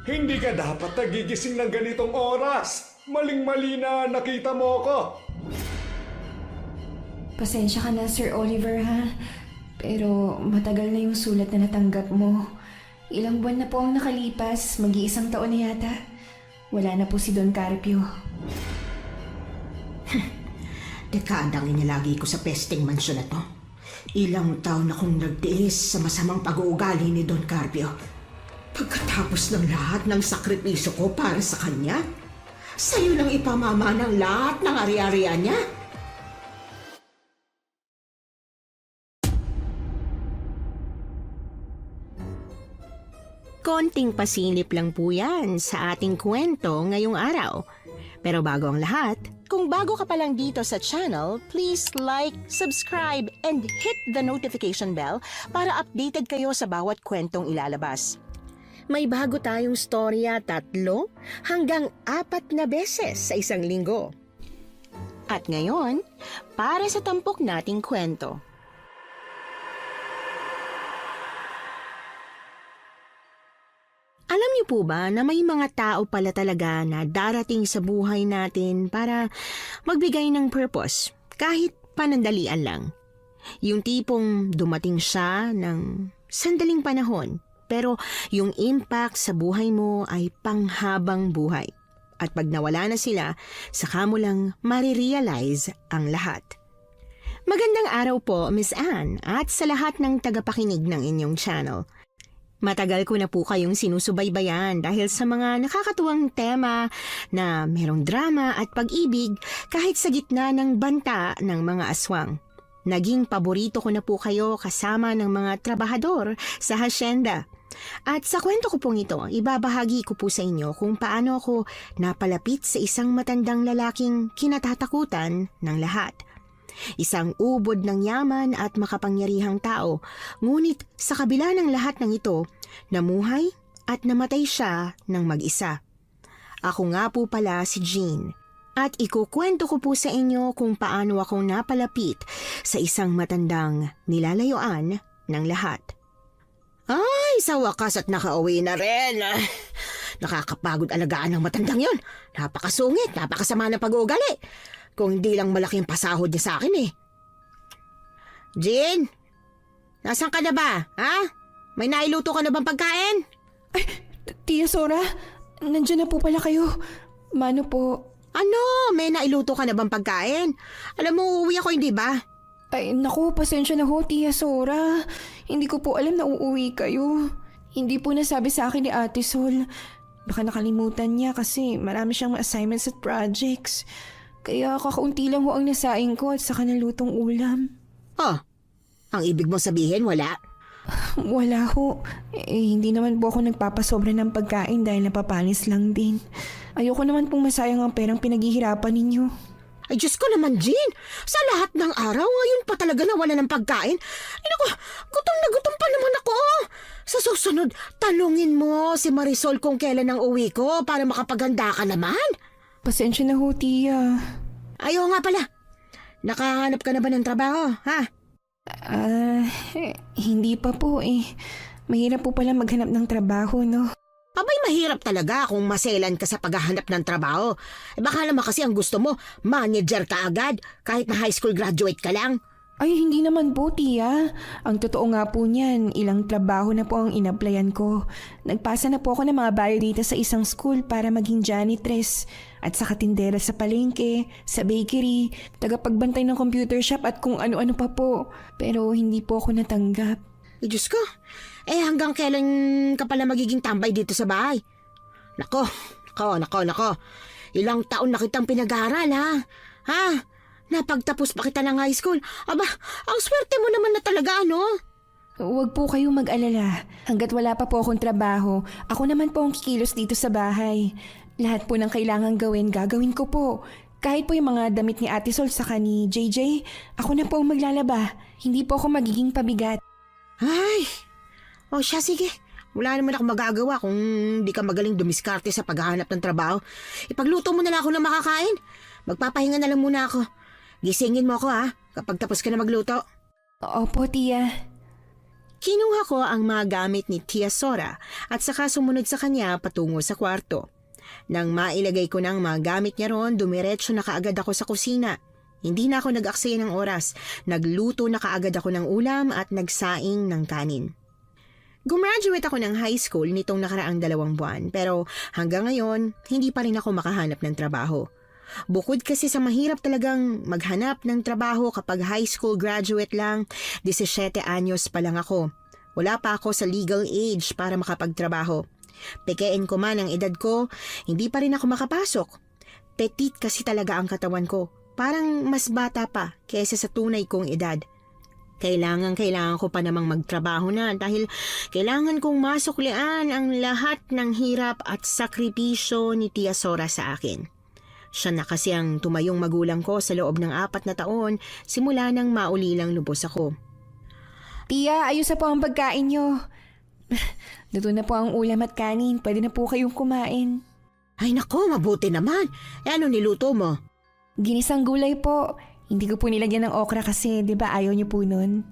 Hindi ka dapat nagigising ng ganitong oras. Maling-mali na nakita mo ko. Pasensya ka na, Sir Oliver, ha? Pero matagal na yung sulat na natanggap mo. Ilang buwan na po ang nakalipas, mag-iisang taon na yata. Wala na po si Don Carpio. Dekadang inilagi ko sa pesting mansyon na to. Ilang taon akong nagtiis sa masamang pag-uugali ni Don Carpio. Pagkatapos ng lahat ng sakripisyo ko para sa kanya, sa'yo lang ipamama ng lahat ng ari-arian niya. Konting pasilip lang po yan sa ating kwento ngayong araw. Pero bago ang lahat, kung bago ka pa lang dito sa channel, please like, subscribe, and hit the notification bell para updated kayo sa bawat kwentong ilalabas. May bago tayong storya 3 hanggang 4 na beses sa isang linggo. At ngayon, para sa tampok nating kwento. Alam niyo po ba na may mga tao pala talaga na darating sa buhay natin para magbigay ng purpose, kahit panandalian lang. Yung tipong dumating siya ng sandaling panahon, pero yung impact sa buhay mo ay panghabang buhay. At pag nawala na sila, saka mo lang marirealize ang lahat. Magandang araw po, Miss Anne, at sa lahat ng tagapakinig ng inyong channel. Matagal ko na po kayong sinusubaybayan dahil sa mga nakakatuwang tema na merong drama at pag-ibig kahit sa gitna ng banta ng mga aswang. Naging paborito ko na po kayo kasama ng mga trabahador sa hasyenda. At sa kwento ko pong ito, ibabahagi ko po sa inyo kung paano ako napalapit sa isang matandang lalaking kinatatakutan ng lahat. Isang ubod ng yaman at makapangyarihang tao, ngunit sa kabila ng lahat ng ito, namuhay at namatay siya ng mag-isa. Ako nga po pala si Jean, at ikukwento ko po sa inyo kung paano ako napalapit sa isang matandang nilalayuan ng lahat. Ay, sa wakas at nakauwi na rin. Nakakapagod alagaan ng matandang yon. Napakasungit, napakasama ng pag-uugali. Kung hindi lang malaking pasahod niya sa akin eh. Jean? Nasaan ka na ba? Ha? May nailuto ka na bang pagkain? Ay, Tia Sora, nandiyan na po pala kayo. Mano po? Ano? May nailuto ka na bang pagkain? Alam mo, uuwi ako, hindi ba? Ay, naku, pasensya na ho, Tia Sora. Hindi ko po alam na uuwi kayo. Hindi po nasabi sa akin ni Ate Sol. Baka nakalimutan niya kasi marami siyang assignments at projects. Kaya kakaunti lang ho ang nasaing ko at saka nalutong ulam. Oh, ang ibig mo sabihin wala? Wala ho. Hindi naman po ako nagpapasobra ng pagkain dahil napapanis lang din. Ayoko naman pong masayang ang perang pinaghihirapan ninyo. Ay, Diyos ko naman, Jean. Sa lahat ng araw, ngayon pa talaga nawala ng pagkain. Ay, naku, gutom na gutom pa naman ako. Sa susunod, tanungin mo si Marisol kung kailan ang uwi ko para makapaganda ka naman. Pasensya na ho, Tia. Ayaw nga pala. Nakahanap ka na ba ng trabaho, ha? Hindi pa po eh. Mahirap po pala maghanap ng trabaho, no? Abay, mahirap talaga kung maselan ka sa paghahanap ng trabaho. Baka naman kasi ang gusto mo, manager ka agad, kahit na high school graduate ka lang. Ay, hindi naman po, Tia. Ang totoo nga po niyan, ilang trabaho na po ang inaplayan ko. Nagpasa na po ako ng mga bio data sa isang school para maging janitress at sa katindera sa palengke, sa bakery, tagapagbantay ng computer shop at kung ano-ano pa po. Pero hindi po ako natanggap. Eh, Diyos ko, hanggang kailan ka pala magiging tambay dito sa bahay? Nako. Ilang taon na kitang pinag-aaral, ha? Ha? Napagtapos pa kita ng high school. Aba, ang swerte mo naman na talaga, ano? Huwag po kayong mag-alala. Hanggat wala pa po akong trabaho, ako naman po ang kikilos dito sa bahay. Lahat po ng kailangan gawin, gagawin ko po. Kahit po yung mga damit ni Ate Sol saka ni JJ, ako na po ang maglalaba. Hindi po ako magiging pabigat. Ay, siya, sige. Wala naman ako magagawa kung di ka magaling dumiskarte sa paghahanap ng trabaho. Ipagluto mo na lang ako ng makakain. Magpapahinga na lang muna ako. Gisingin mo ako, ha, kapag tapos ka na magluto. Opo, Tia. Kinuha ko ang mga gamit ni Tia Sora at saka sumunod sa kanya patungo sa kwarto. Nang mailagay ko ng mga gamit niya roon, dumiretso na kaagad ako sa kusina. Hindi na ako nag-aksaya ng oras. Nagluto na kaagad ako ng ulam at nagsaing ng kanin. Gumraduate ako ng high school nitong nakaraang 2 buwan pero hanggang ngayon, hindi pa rin ako makahanap ng trabaho. Bukod kasi sa mahirap talagang maghanap ng trabaho kapag high school graduate lang, 17 anyos pa lang ako. Wala pa ako sa legal age para makapagtrabaho. Pekein ko man ang edad ko, hindi pa rin ako makapasok. Petite kasi talaga ang katawan ko. Parang mas bata pa kaysa sa tunay kong edad. Kailangan ko pa namang magtrabaho na dahil kailangan kong masuklian ang lahat ng hirap at sakripisyo ni Tia Sora sa akin. Siya na kasi ang tumayong magulang ko sa loob ng 4 na taon simula nang maulilang lubos ako. Tia, ayos na po ang pagkain nyo. Luto na po ang ulam at kanin. Pwede na po kayong kumain. Ay nako, mabuti naman. Ano niluto mo? Ginisang gulay po. Hindi ko po nilagyan ng okra kasi, di ba ayaw niyo po nun?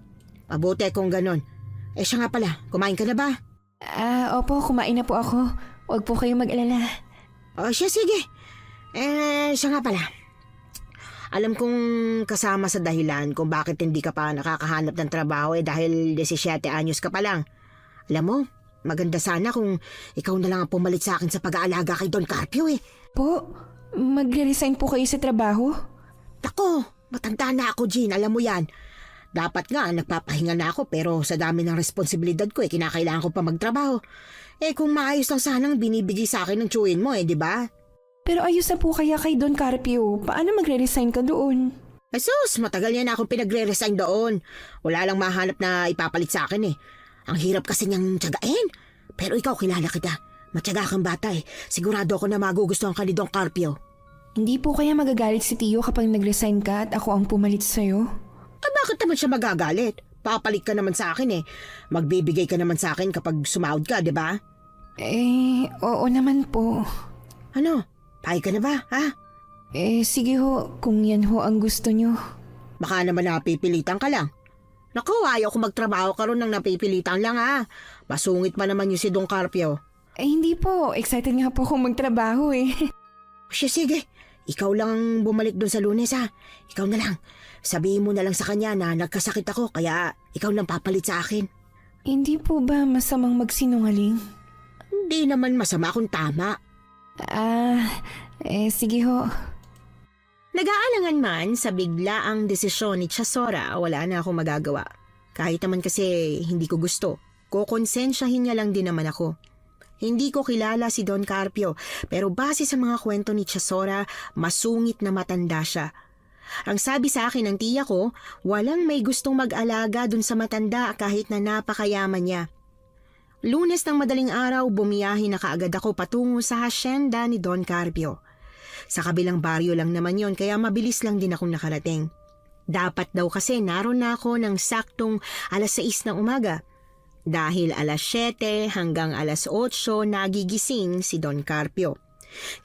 Mabuti kung ganon. Siya nga pala, kumain ka na ba? Opo, kumain na po ako. Huwag po kayong mag-alala. Siya sige. Siya nga pala. Alam kong kasama sa dahilan kung bakit hindi ka pa nakakahanap ng trabaho dahil 17 anyos ka pa lang. Alam mo, maganda sana kung ikaw na lang ang pumalit sa akin sa pag-aalaga kay Don Carpio Po, magre-resign po kayo sa trabaho? Tako, matanda na ako, Jean. Alam mo yan. Dapat nga, nagpapahinga na ako pero sa dami ng responsibilidad ko kinakailangan ko pa magtrabaho. Kung maayos lang sanang binibigay sa akin ng tsuhin mo di ba? Pero ayos na po kaya kay Don Carpio. Paano magre-resign ka doon? Sus, matagal niya na akong pinagre-resign doon. Wala lang mahanap na ipapalit sa akin Ang hirap kasi niyang tiyagain. Pero ikaw, kilala kita. Matyaga kang bata Sigurado ako na magugustuhan ka ni Don Carpio. Hindi po kaya magagalit si Tio kapag nag-resign ka at ako ang pumalit sa'yo? Bakit naman siya magagalit? Papalit ka naman sa akin Magbibigay ka naman sa akin kapag sumahod ka, di ba? Oo naman po. Ano? Payag ka na ba, ha? Sige ho, kung yan ho ang gusto nyo. Baka naman napipilitan ka lang. Naku, ayaw ko magtrabaho ka ron ng napipilitan lang, ha? Masungit pa naman yung si Don Carpio. Hindi po. Excited nga po akong magtrabaho Siya, sige. Ikaw lang ang bumalik doon sa Lunes, ha? Ikaw na lang. Sabihin mo na lang sa kanya na nagkasakit ako, kaya ikaw lang papalit sa akin. Hindi po ba masamang magsinungaling? Hindi naman masama kung tama. Sige ho. Nag-aalangan man sa biglaang desisyon ni Tia Sora, wala na akong magagawa. Kahit naman kasi hindi ko gusto, kukonsensyahin niya lang din naman ako. Hindi ko kilala si Don Carpio, pero base sa mga kwento ni Tia Sora, masungit na matanda siya. Ang sabi sa akin ng tiya ko, walang may gustong mag-alaga dun sa matanda kahit na napakayaman niya. Lunes ng madaling araw, bumiyahe na kaagad ako patungo sa hasyenda ni Don Carpio. Sa kabilang baryo lang naman yon kaya mabilis lang din akong nakarating. Dapat daw kasi naroon na ako ng saktong 6:00 ng umaga. Dahil 7:00 hanggang 8:00 nagigising si Don Carpio.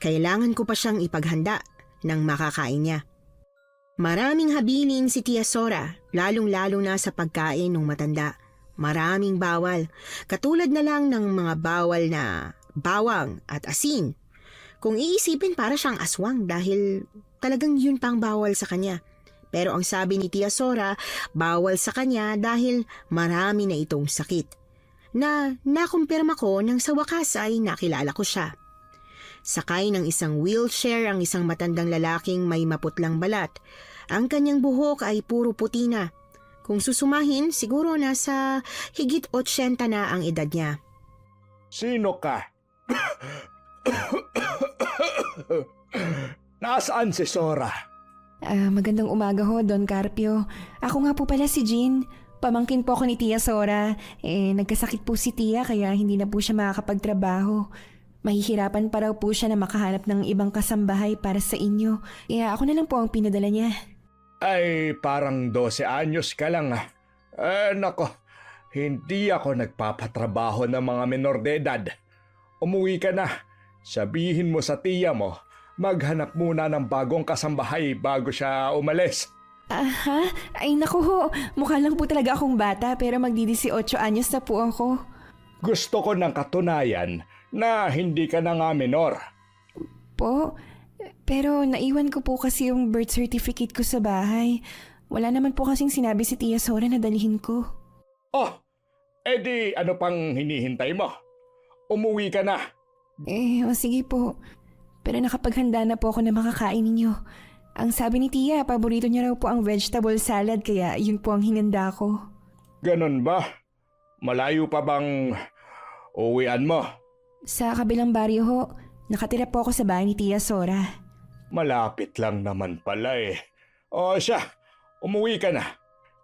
Kailangan ko pa siyang ipaghanda ng makakain niya. Maraming habilin si Tia Sora, lalong-lalo na sa pagkain ng matanda. Maraming bawal, katulad na lang ng mga bawal na bawang at asin. Kung iisipin para siyang aswang dahil talagang yun pang bawal sa kanya. Pero ang sabi ni Tia Sora, bawal sa kanya dahil marami na itong sakit. Na nakumpirma ko nang sa wakas ay nakilala ko siya. Sakay ng isang wheelchair ang isang matandang lalaking may maputlang balat. Ang kanyang buhok ay puro puti na. Kung susumahin, siguro nasa higit 80 na ang edad niya. Sino ka? Nasaan si Sora? Magandang umaga ho, Don Carpio. Ako nga po pala si Jean. Pamangkin po ako ni Tia Sora. Nagkasakit po si Tia kaya hindi na po siya makakapagtrabaho. Mahihirapan pa raw po siya na makahanap ng ibang kasambahay para sa inyo. Kaya ako na lang po ang pinadala niya. Ay, parang 12 anyos ka lang nako, hindi ako nagpapatrabaho ng mga menor de edad. Umuwi ka na. Sabihin mo sa tiya mo, maghanap muna ng bagong kasambahay bago siya umalis. Ha? Ay naku ho, mukha lang po talaga akong bata pero magdi-18 anyos na po ako. Gusto ko ng katunayan na hindi ka na nga minor. Po? Pero naiwan ko po kasi yung birth certificate ko sa bahay. Wala naman po kasing sinabi si Tia Sora na dalhin ko. Oh, edi ano pang hinihintay mo? Umuwi ka na. O sige po. Pero nakapaghanda na po ako na makakain ninyo. Ang sabi ni Tia, paborito niya raw po ang vegetable salad kaya yun po ang hinanda ko. Ganon ba? Malayo pa bang uwian mo? Sa kabilang baryo ho, nakatira po ako sa bahay ni Tia Sora. Malapit lang naman pala eh. O siya, umuwi ka na.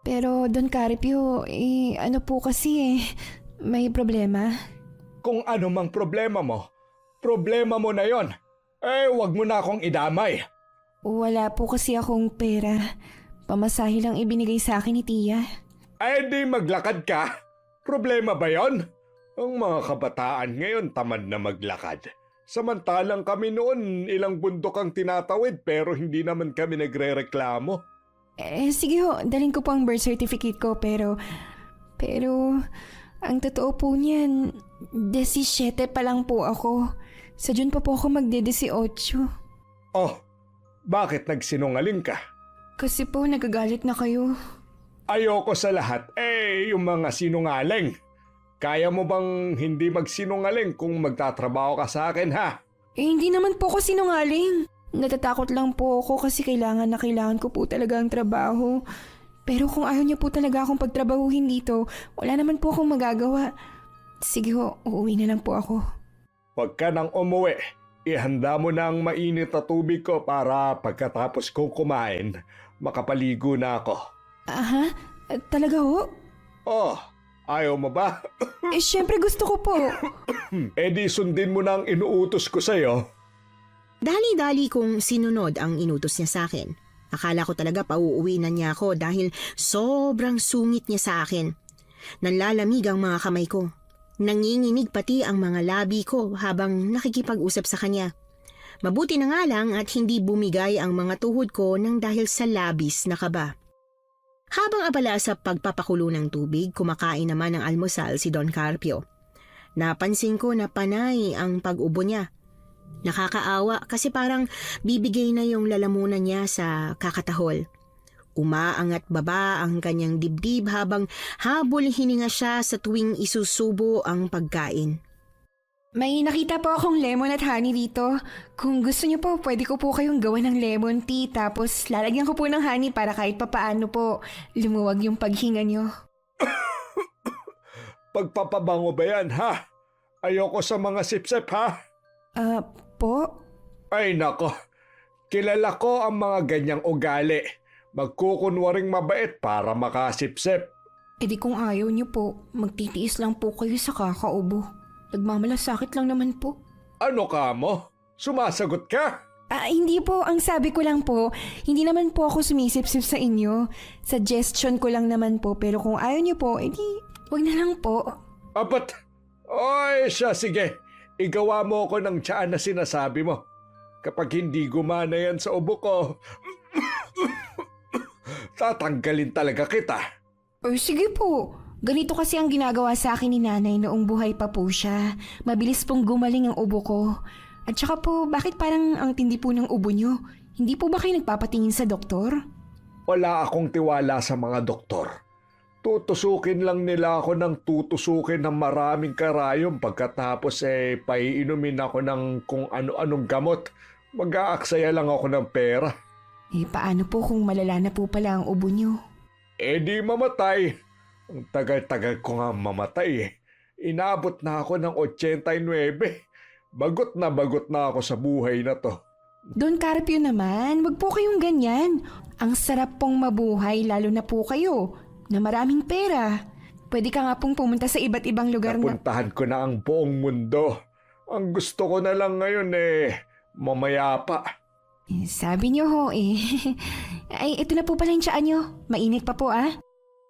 Pero Don Carpio, ano po kasi may problema. Kung ano mang problema mo na yon. Wag mo na akong idamay. Wala po kasi akong pera. Pamasahe lang ibinigay sa akin ni Tia. Di maglakad ka. Problema ba yon? Ang mga kabataan ngayon tamad na maglakad. Samantalang kami noon ilang bundok ang tinatawid pero hindi naman kami nagre-reklamo. Sige ho, dalhin ko po ang birth certificate ko pero ang totoo po niyan, 17 pa lang po ako. Sa June pa po ako magde-18. Oh, bakit nagsinungaling ka? Kasi po nagagalit na kayo. Ayoko sa lahat, yung mga sinungaling. Kaya mo bang hindi magsinungaling kung magtatrabaho ka sa akin, ha? Hindi naman po ako sinungaling. Natatakot lang po ako kasi kailangan ko po talaga ang trabaho. Pero kung ayaw niyo po talaga akong pagtrabahuhin dito, wala naman po akong magagawa. Sige ho, uuwi na lang po ako. Huwag ka nang umuwi. Ihanda mo na ang mainit na tubig ko para pagkatapos kong kumain, makapaligo na ako. Aha? Talaga ho? Oh, ayaw mo ba? Syempre gusto ko po. Di sundin mo na ang inuutos ko sa'yo. Dali-dali kong sinunod ang inutos niya sa akin. Akala ko talaga pauuwi na niya ako dahil sobrang sungit niya sa akin. Nanlalamig ang mga kamay ko. Nanginginig pati ang mga labi ko habang nakikipag-usap sa kanya. Mabuti na nga lang at hindi bumigay ang mga tuhod ko nang dahil sa labis na kaba. Habang abala sa pagpapakulo ng tubig, kumakain naman ng almusal si Don Carpio. Napansin ko na panay ang pag-ubo niya. Nakakaawa kasi parang bibigay na yung lalamunan niya sa kakatahol. Umaangat baba ang kanyang dibdib habang habol hininga siya sa tuwing isusubo ang pagkain. May nakita po akong lemon at honey dito. Kung gusto niyo po, pwede ko po kayong gawa ng lemon tea tapos lalagyan ko po ng honey para kahit papaano po lumuwag yung paghinga niyo. Pagpapabango ba yan, ha? Ayoko sa mga sipsep, ha? Po? Ay nako, kilala ko ang mga ganyang ugali. Magkukunwaring mabait para makasipsep. Di kung ayaw niyo po, magtitiis lang po kayo sa kakaubo. Nagmamalasakit lang naman po. Ano ka mo? Sumasagot ka? Hindi po. Ang sabi ko lang po, hindi naman po ako sumisip-sip sa inyo. Suggestion ko lang naman po, pero kung ayaw niyo po, edi wag na lang po. Apat? Oy, siya, sige. Igawa mo ako ng tiyaan na sinasabi mo. Kapag hindi gumana yan sa ubo ko, tatanggalin talaga kita. Sige po. Ganito kasi ang ginagawa sa akin ni nanay noong buhay pa po siya. Mabilis pong gumaling ang ubo ko. At saka po, bakit parang ang tindi po ng ubo niyo? Hindi po ba kayo nagpapatingin sa doktor? Wala akong tiwala sa mga doktor. Tutusukin lang nila ako ng tutusukin ng maraming karayom pagkatapos paiinumin ako ng kung ano-anong gamot. Mag-aaksaya lang ako ng pera. Paano po kung malala na po pala ang ubo niyo? Di mamatay. Ang tagal-tagal ko nga mamatay. Inabot na ako ng 89. Bagot na ako sa buhay na to. Don Carpio naman, wag po kayong ganyan. Ang sarap pong mabuhay lalo na po kayo na maraming pera. Pwede ka nga pong pumunta sa iba't ibang lugar na... Napuntahan ko na ang buong mundo. Ang gusto ko na lang ngayon mamaya pa. Sabi niyo ho Ay, ito na po pala yung tiyaan niyo. Mainit pa po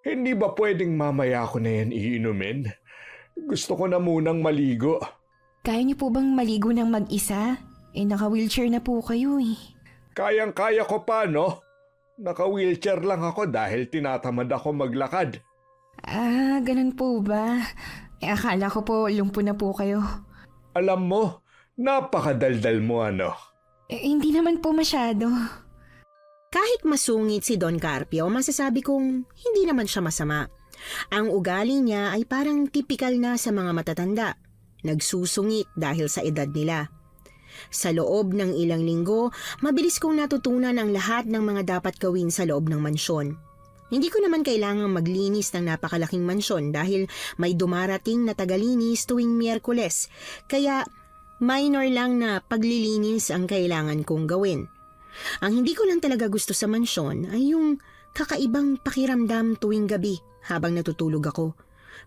Hindi ba pwedeng mamaya ko na yan iinumin? Gusto ko na munang maligo. Kaya niyo po bang maligo ng mag-isa? Naka-wheelchair na po kayo Kayang-kaya ko pa, no? Naka-wheelchair lang ako dahil tinatamad ako maglakad. Ah, ganun po ba? Akala ko po lumpo na po kayo. Alam mo, napakadaldal mo ano. Hindi naman po masyado. Kahit masungit si Don Carpio, masasabi kong hindi naman siya masama. Ang ugali niya ay parang tipikal na sa mga matatanda. Nagsusungit dahil sa edad nila. Sa loob ng ilang linggo, mabilis kong natutunan ang lahat ng mga dapat gawin sa loob ng mansyon. Hindi ko naman kailangang maglinis ng napakalaking mansyon dahil may dumarating na tagalinis tuwing Miyerkules, kaya minor lang na paglilinis ang kailangan kong gawin. Ang hindi ko lang talaga gusto sa mansyon ay yung kakaibang pakiramdam tuwing gabi habang natutulog ako.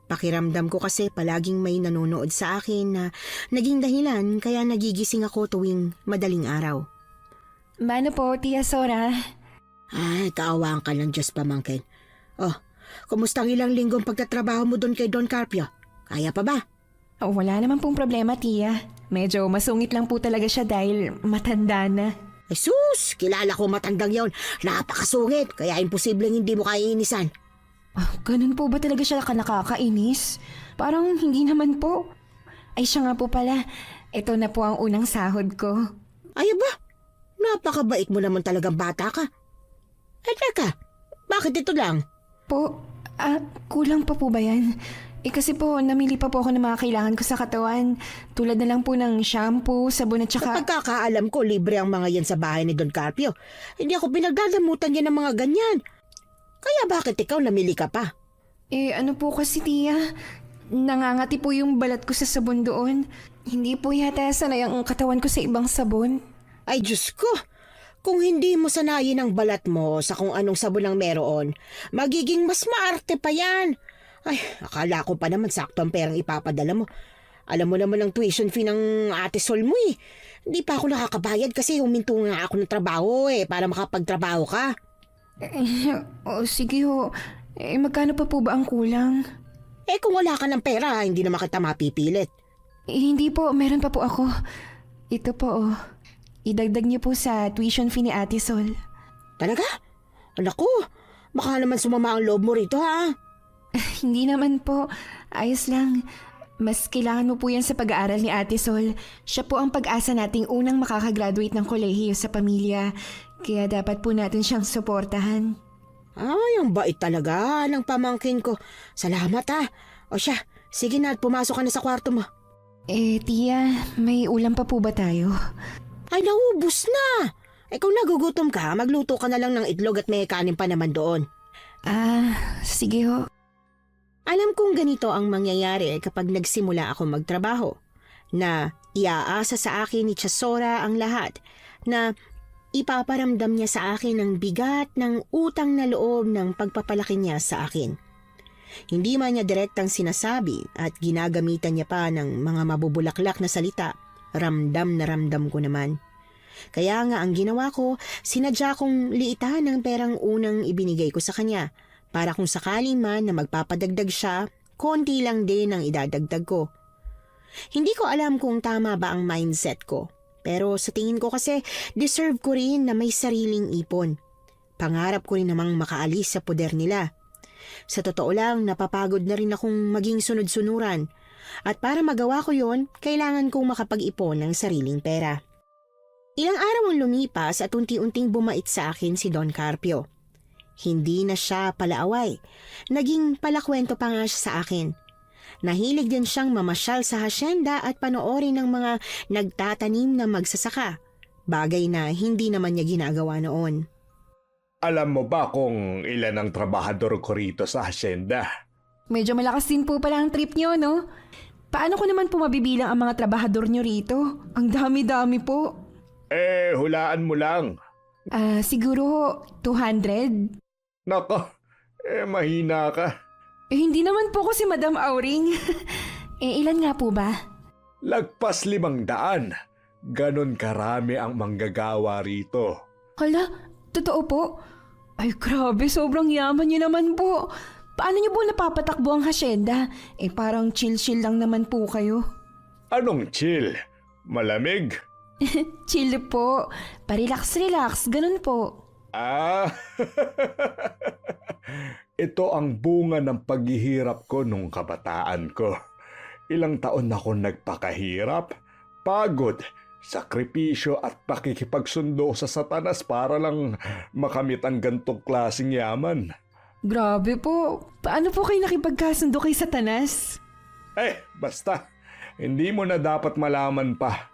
Pakiramdam ko kasi palaging may nanonood sa akin na naging dahilan kaya nagigising ako tuwing madaling araw. Mano po, Tia Sora? Ay, kaawaan ka ng Diyos, pamangkin. Oh, kumusta ang ilang linggong pagtatrabaho mo doon kay Don Carpio? Kaya pa ba? Oh, wala naman pong problema, Tia. Medyo masungit lang po talaga siya dahil matanda na. Jesus, kilala ko matandang yon. Napakasungit, kaya imposibleng hindi mo kaiinisan. Oh, ganun po ba talaga siya nakakainis? Parang hindi naman po. Ay siya nga po pala, ito na po ang unang sahod ko. Ay ba? Napakabait mo naman talagang bata ka. Ay teka, bakit ito lang? Po, kulang pa po ba yan? Kasi po, namili pa po ako ng mga kailangan ko sa katawan. Tulad na lang po ng shampoo, sabon at Sa saka... pagkakaalam ko, libre ang mga yan sa bahay ni Don Carpio. Hindi ako pinagdadamutan niya ng mga ganyan. Kaya bakit ikaw namili ka pa? ano po kasi, Tia? Nangangati po yung balat ko sa sabon doon. Hindi po yata sanay ang katawan ko sa ibang sabon. Ay Diyos ko, kung hindi mo sanayin ang balat mo sa kung anong sabon ang meron, magiging mas maarte pa yan. Ay, akala ko pa naman sakto ang perang ipapadala mo. Alam mo naman ang tuition fee ng ate Sol mo eh. Hindi pa ako nakakabayad kasi huminto nga ako ng trabaho para makapagtrabaho ka. Sige ho. Magkano pa po ba ang kulang? Kung wala ka ng pera, hindi naman kita mapipilit. Hindi po, meron pa po ako. Ito po, idagdag niyo po sa tuition fee ni Ate Sol. Talaga? Anak ko, baka naman sumama ang loob mo rito ha? Hindi naman po. Ayos lang. Mas kailangan mo po yan sa pag-aaral ni Ate Sol. Siya po ang pag-asa nating unang makakagraduate ng kolehiyo sa pamilya. Kaya dapat po natin siyang suportahan. Ay, ang bait talaga ng pamangkin ko. Salamat ha. O siya, sige na at pumasok ka na sa kwarto mo. Tia, may ulam pa po ba tayo? Ay, naubos na. Kung nagugutom ka, magluto ka na lang ng itlog at may kanin pa naman doon. Sige ho. Alam kong ganito ang mangyayari kapag nagsimula ako magtrabaho, na iaasa sa akin ni Chasora ang lahat, na ipaparamdam niya sa akin ang bigat ng utang na loob ng pagpapalaki niya sa akin. Hindi man niya direktang sinasabi at ginagamitan niya pa ng mga mabubulaklak na salita, ramdam na ramdam ko naman. Kaya nga ang ginawa ko, sinadya kong liitan ang perang unang ibinigay ko sa kanya, para kung sakali man na magpapadagdag siya, konti lang din ang idadagdag ko. Hindi ko alam kung tama ba ang mindset ko, pero sa tingin ko kasi deserve ko rin na may sariling ipon. Pangarap ko rin namang makaalis sa poder nila. Sa totoo lang, napapagod na rin akong maging sunod-sunuran, at para magawa ko yon, kailangan kong makapag-ipon ng sariling pera. Ilang araw ang lumipas at unti-unting bumait sa akin si Don Carpio. Hindi na siya palaaway. Naging palakwento pa nga siya sa akin. Nahilig din siyang mamasyal sa hasyenda at panoorin ng mga nagtatanim na magsasaka. Bagay na hindi naman niya ginagawa noon. Alam mo ba kung ilan ang trabahador ko rito sa hasyenda? Medyo malakas din po pala ang trip niyo, no? Paano ko naman po mabibilang ang mga trabahador niyo rito? Ang dami-dami po. Hulaan mo lang. Siguro 200? Nako, mahina ka. Hindi naman po ko si Madam Auring. Ilan nga po ba? Lagpas 500. Ganon karami ang manggagawa rito. Hala, totoo po? Ay grabe, sobrang yaman niyo naman po. Paano niyo po napapatakbo ang hasyenda? Parang chill-chill lang naman po kayo. Anong chill? Malamig? Chill po. Pa-relax-relax, ganun po. Ah, ito ang bunga ng paghihirap ko nung kabataan ko. Ilang taon ako nagpakahirap, pagod, sakripisyo at pakikipagsundo sa Satanas para lang makamit ang gantong klaseng yaman. Grabe po. Paano po kayo nakipagkasundo kay Satanas? Basta, hindi mo na dapat malaman pa.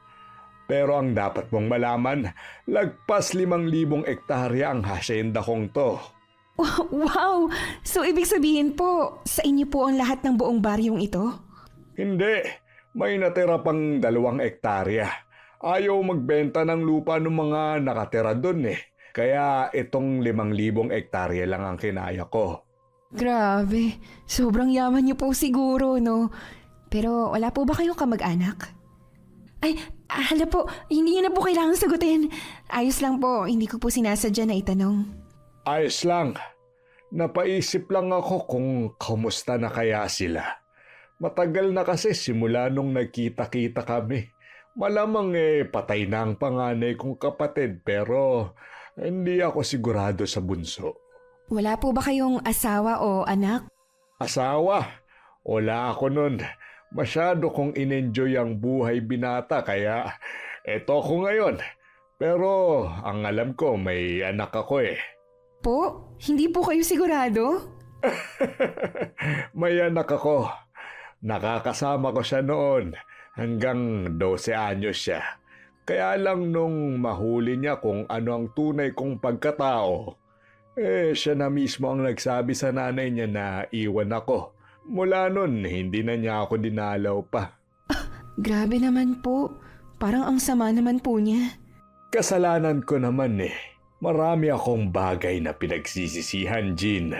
Pero ang dapat mong malaman, lagpas 5,000 ektarya ang hasyenda kong to. Wow! So ibig sabihin po, sa inyo po ang lahat ng buong baryong ito? Hindi, may natira pang 2 ektarya. Ayaw magbenta ng lupa ng mga nakatira dun eh. Kaya itong 5,000 ektarya lang ang kinaya ko. Grabe, sobrang yaman niyo po siguro, no? Pero wala po ba kayong kamag-anak? Ay, hala po, hindi niyo na po kailangan sagutin. Ayos lang po, hindi ko po sinasadya na itanong. Ayos lang. Napaisip lang ako kung kamusta na kaya sila. Matagal na kasi simula nung nagkita-kita kami. Malamang patay na ang panganay kong kapatid pero hindi ako sigurado sa bunso. Wala po ba kayong asawa o anak? Asawa? Wala ako nun. Masyado kong in-enjoy ang buhay binata kaya eto ako ngayon. Pero ang alam ko may anak ako eh. Po? Hindi po kayo sigurado? May anak ako. Nakakasama ko siya noon. Hanggang 12 anyos siya. Kaya lang nung mahuli niya kung ano ang tunay kong pagkatao, siya na mismo ang nagsabi sa nanay niya na iwan ako. Mula nun, hindi na niya ako dinalaw pa. Grabe naman po. Parang ang sama naman po niya. Kasalanan ko naman eh. Marami akong bagay na pinagsisisihan, Jean.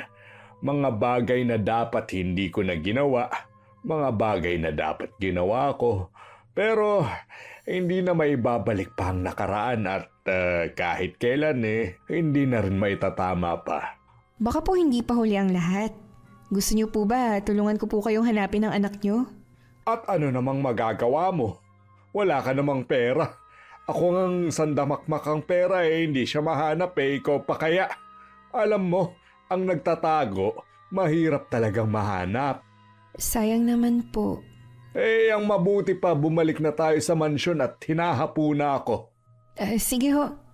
Mga bagay na dapat hindi ko na ginawa. Mga bagay na dapat ginawa ko. Pero hindi na maibabalik pa ang nakaraan at kahit kailan hindi na rin maitatama pa. Baka po hindi pa huli ang lahat. Gusto niyo po ba tulungan ko po kayong hanapin ang anak niyo? At ano namang magagawa mo? Wala ka namang pera. Ako ngang sandamakmak ang pera hindi siya mahanap ikaw pa kaya. Alam mo, ang nagtatago, mahirap talagang mahanap. Sayang naman po. Ang mabuti pa bumalik na tayo sa mansyon at hinahapo na ako. Sige ho.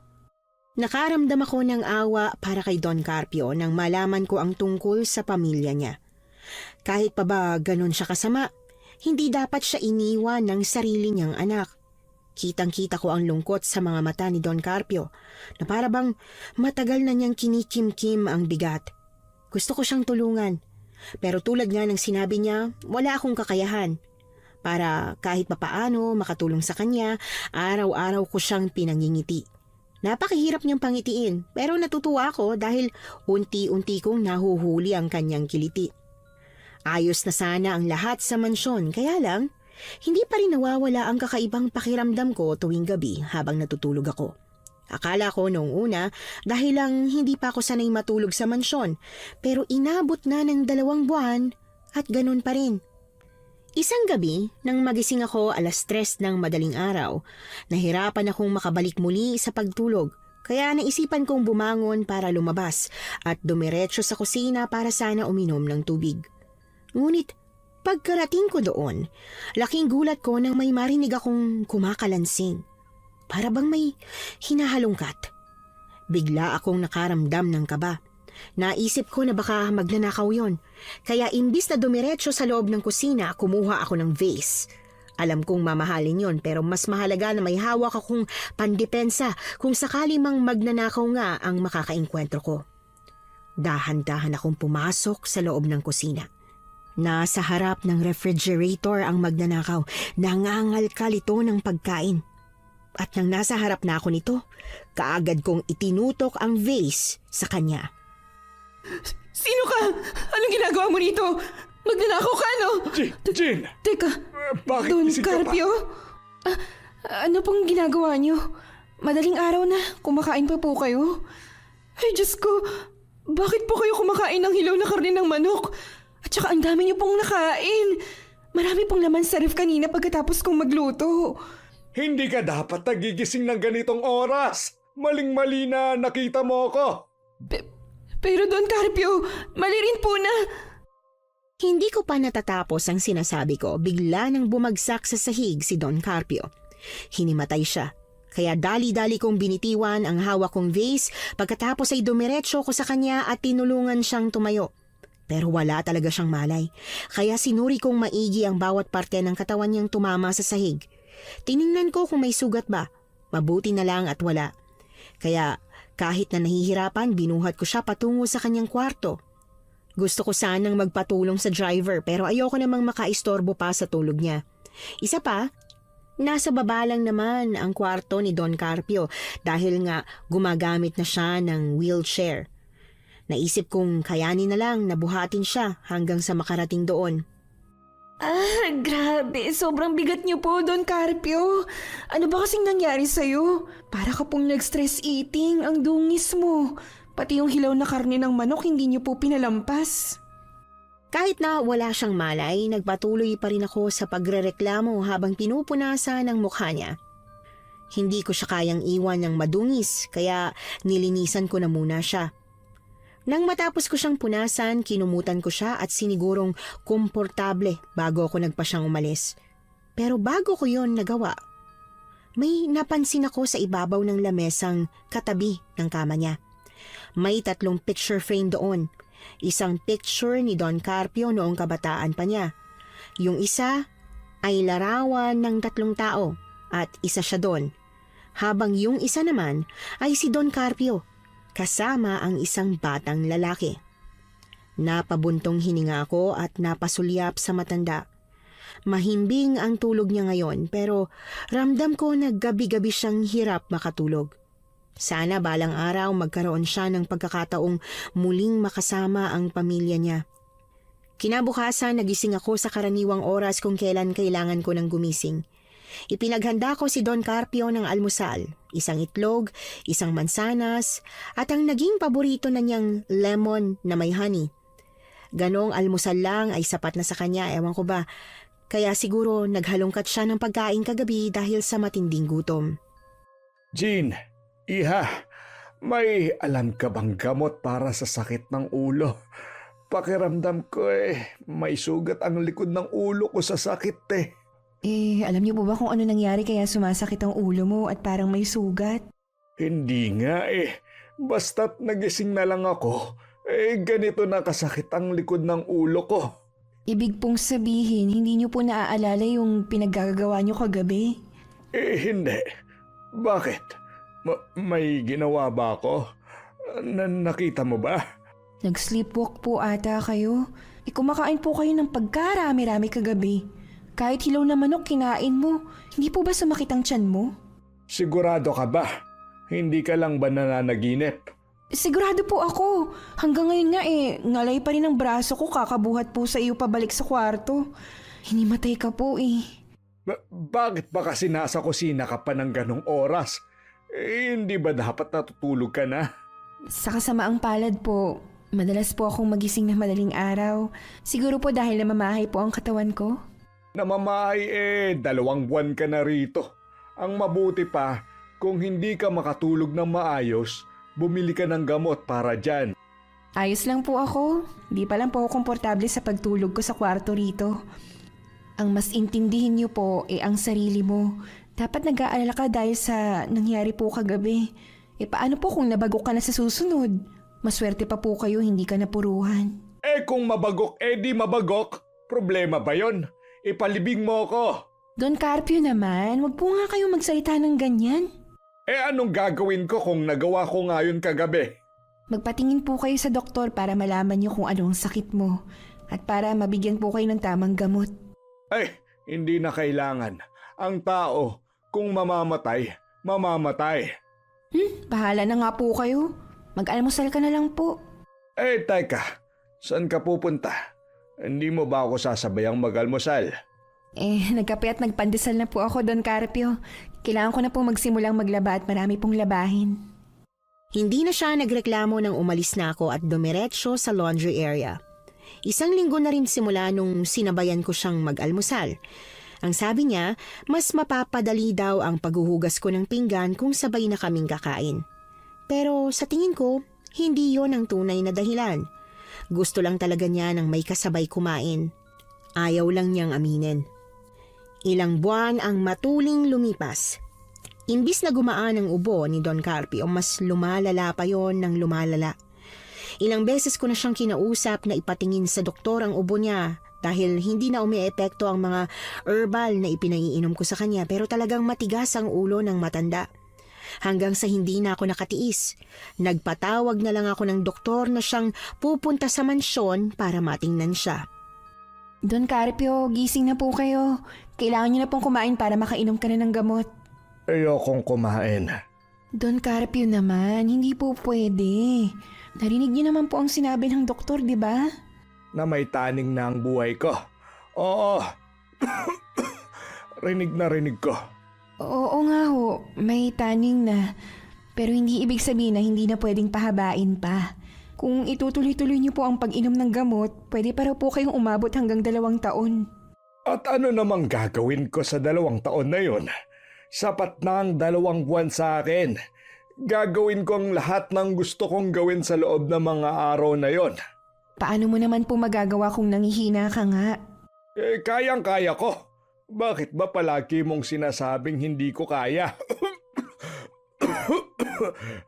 Nakaramdam ako ng awa para kay Don Carpio nang malaman ko ang tungkol sa pamilya niya. Kahit pa ba ganun siya kasama, hindi dapat siya iniwan ng sarili niyang anak. Kitang-kita ko ang lungkot sa mga mata ni Don Carpio na para bang matagal na niyang kinikimkim ang bigat. Gusto ko siyang tulungan, pero tulad nga ng sinabi niya, wala akong kakayahan. Para kahit papaano makatulong sa kanya, araw-araw ko siyang pinangingiti. Napakahirap niyang pangitiin pero natutuwa ako dahil unti-unti kong nahuhuli ang kanyang kiliti. Ayos na sana ang lahat sa mansyon kaya lang hindi pa rin nawawala ang kakaibang pakiramdam ko tuwing gabi habang natutulog ako. Akala ko noong una dahil lang hindi pa ako sanay matulog sa mansyon pero inabot na ng 2 buwan at ganun pa rin. Isang gabi, nang magising ako 3:00 ng madaling araw, nahirapan akong makabalik muli sa pagtulog. Kaya naisipan kong bumangon para lumabas at dumiretso sa kusina para sana uminom ng tubig. Ngunit pagkarating ko doon, laking gulat ko nang may marinig akong kumakalansing. Para bang may hinahalungkat. Bigla akong nakaramdam ng kaba. Naisip ko na baka magnanakaw yon. Kaya imbis na dumiretso sa loob ng kusina, kumuha ako ng vase. Alam kong mamahalin yon pero mas mahalaga na may hawak akong pandepensa kung sakali mang magnanakaw nga ang makakaengkwentro ko. Dahan-dahan akong pumasok sa loob ng kusina. Nasa harap ng refrigerator ang magnanakaw. Nangangalkal ito ng pagkain. At nang nasa harap na ako nito, kaagad kong itinutok ang vase sa kanya. Sino ka? Anong ginagawa mo rito? Magnanakaw ka, no? Jean! Teka, Bakit Don gising ka pa? Carpio? Ano pong ginagawa niyo? Madaling araw na, kumakain pa po kayo? Ay, Diyos ko, bakit po kayo kumakain ng hilaw na karne ng manok? At saka ang dami niyo pong nakain. Marami pong laman sa ref kanina pagkatapos kong magluto. Hindi ka dapat nagigising ng ganitong oras. Maling-mali na nakita mo ako. Pero Don Carpio, mali rin po na... Hindi ko pa natatapos ang sinasabi ko, bigla nang bumagsak sa sahig si Don Carpio. Hinimatay siya. Kaya dali-dali kong binitiwan ang hawak kong vase, pagkatapos ay dumiretso ko sa kanya at tinulungan siyang tumayo. Pero wala talaga siyang malay. Kaya sinuri kong maigi ang bawat parte ng katawan niyang tumama sa sahig. Tiningnan ko kung may sugat ba. Mabuti na lang at wala. Kaya kahit na nahihirapan, binuhat ko siya patungo sa kanyang kwarto. Gusto ko sanang magpatulong sa driver pero ayoko namang makaistorbo pa sa tulog niya. Isa pa, nasa baba lang naman ang kwarto ni Don Carpio dahil nga gumagamit na siya ng wheelchair. Naisip kong kayanin na lang na buhatin siya hanggang sa makarating doon. Grabe. Sobrang bigat niyo po, Don Carpio. Ano ba kasing nangyari sa'yo? Para ka pong nag-stress eating, ang dungis mo. Pati yung hilaw na karne ng manok, hindi niyo po pinalampas. Kahit na wala siyang malay, nagpatuloy pa rin ako sa pagrereklamo habang pinupunasan ang mukha niya. Hindi ko siya kayang iwan ng madungis, kaya nilinisan ko na muna siya. Nang matapos ko siyang punasan, kinumutan ko siya at sinigurong komportable bago ako nagpasyang umalis. Pero bago ko yon nagawa, may napansin ako sa ibabaw ng lamesang katabi ng kama niya. May 3 picture frame doon. Isang picture ni Don Carpio noong kabataan pa niya. Yung isa ay larawan ng 3 tao at isa siya doon. Habang yung isa naman ay si Don Carpio kasama ang isang batang lalaki. Napabuntong hininga ako at napasulyap sa matanda. Mahimbing ang tulog niya ngayon pero ramdam ko na gabi-gabi siyang hirap makatulog. Sana balang araw magkaroon siya ng pagkakataong muling makasama ang pamilya niya. Kinabukasan nagising ako sa karaniwang oras kung kailan kailangan ko ng gumising. Ipinaghanda ko si Don Carpio ng almusal, isang itlog, isang mansanas, at ang naging paborito na niyang lemon na may honey. Ganong almusal lang ay sapat na sa kanya, ewan ko ba. Kaya siguro naghalongkat siya ng pagkain kagabi dahil sa matinding gutom. Jean, iha, may alam ka bang gamot para sa sakit ng ulo? Pakiramdam ko may sugat ang likod ng ulo ko sa sakit Alam niyo po ba kung ano nangyari kaya sumasakit ang ulo mo at parang may sugat? Hindi nga Basta't nagising na lang ako, ganito na kasakit ang likod ng ulo ko. Ibig pong sabihin, hindi niyo po naaalala yung pinaggagawa niyo kagabi? Hindi. Bakit? May ginawa ba ako? Nakita mo ba? Nag-sleepwalk po ata kayo. Kumakain po kayo ng pagkarami-rami kagabi. Kahit hilaw na manok kinain mo, hindi po ba sumakit ang tiyan mo? Sigurado ka ba? Hindi ka lang ba nananaginip? Sigurado po ako. Hanggang ngayon nga ngalay pa rin ang braso ko kakabuhat po sa iyo pabalik sa kwarto. Hinimatay ka po Bakit ba kasi nasa kusina ka pa ng ganong oras? Hindi ba dapat natutulog ka na? Sa kasamaang palad po, madalas po akong magising na madaling araw. Siguro po dahil namamahay po ang katawan ko. Namamahay 2 buwan ka na rito. Ang mabuti pa, kung hindi ka makatulog ng maayos, bumili ka ng gamot para dyan. Ayos lang po ako. Di pa lang po ako komportable sa pagtulog ko sa kwarto rito. Ang mas intindihin niyo po ang sarili mo. Dapat nag-aalala ka dahil sa nangyari po kagabi. Paano po kung nabagok ka na sa susunod? Maswerte pa po kayo, hindi ka napuruhan. Kung mabagok, di mabagok. Problema ba yon? Ipalibing mo ko. Don Carpio naman, wag po nga kayo magsalita ng ganyan. Anong gagawin ko kung nagawa ko ngayon kagabi? Magpatingin po kayo sa doktor para malaman niyo kung anong sakit mo at para mabigyan po kayo ng tamang gamot. Hindi na kailangan. Ang tao, kung mamamatay, mamamatay. Bahala na nga po kayo. Mag-almusal ka na lang po. Teka, saan ka pupunta? Hindi mo ba ako sasabayang mag-almusal? Nagkape at nagpandesal na po ako, Don Carpio. Kailangan ko na po magsimulang maglaba at marami pong labahin. Hindi na siya nagreklamo nang umalis na ako at dumiretso sa laundry area. 1 linggo na rin simula nung sinabayan ko siyang mag-almusal. Ang sabi niya, mas mapapadali daw ang paghuhugas ko ng pinggan kung sabay na kaming kakain. Pero sa tingin ko, hindi yon ang tunay na dahilan. Gusto lang talaga niya ng may kasabay kumain. Ayaw lang niyang aminin. Ilang buwan ang matuling lumipas. Imbis na gumaan ang ubo ni Don Carpio, mas lumalala pa yon ng lumalala. Ilang beses ko na siyang kinausap na ipatingin sa doktor ang ubo niya dahil hindi na umiepekto ang mga herbal na ipinaiinom ko sa kanya, pero talagang matigas ang ulo ng matanda. Hanggang sa hindi na ako nakatiis. Nagpatawag na lang ako ng doktor na siyang pupunta sa mansyon para matingnan siya. Don Carpio, gising na po kayo. Kailangan niyo na pong kumain para makainom ka na ng gamot. Ayokong kumain. Don Carpio naman, hindi po pwede. Narinig niyo naman po ang sinabi ng doktor, di ba? Na may taning na ang buhay ko. Oo. Rinig na rinig ko. Oo nga ho, may taning na. Pero hindi ibig sabihin na hindi na pwedeng pahabain pa. Kung itutuloy-tuloy niyo po ang pag-inom ng gamot, pwede pa raw po kayong umabot hanggang 2 taon. At ano namang gagawin ko sa 2 taon na yon? Sapat na ang 2 buwan sa akin. Gagawin ko ang lahat ng gusto kong gawin sa loob ng mga araw na yon. Paano mo naman po magagawa kung nangihina ka nga? Kayang-kaya ko. Bakit ba palagi mong sinasabing hindi ko kaya?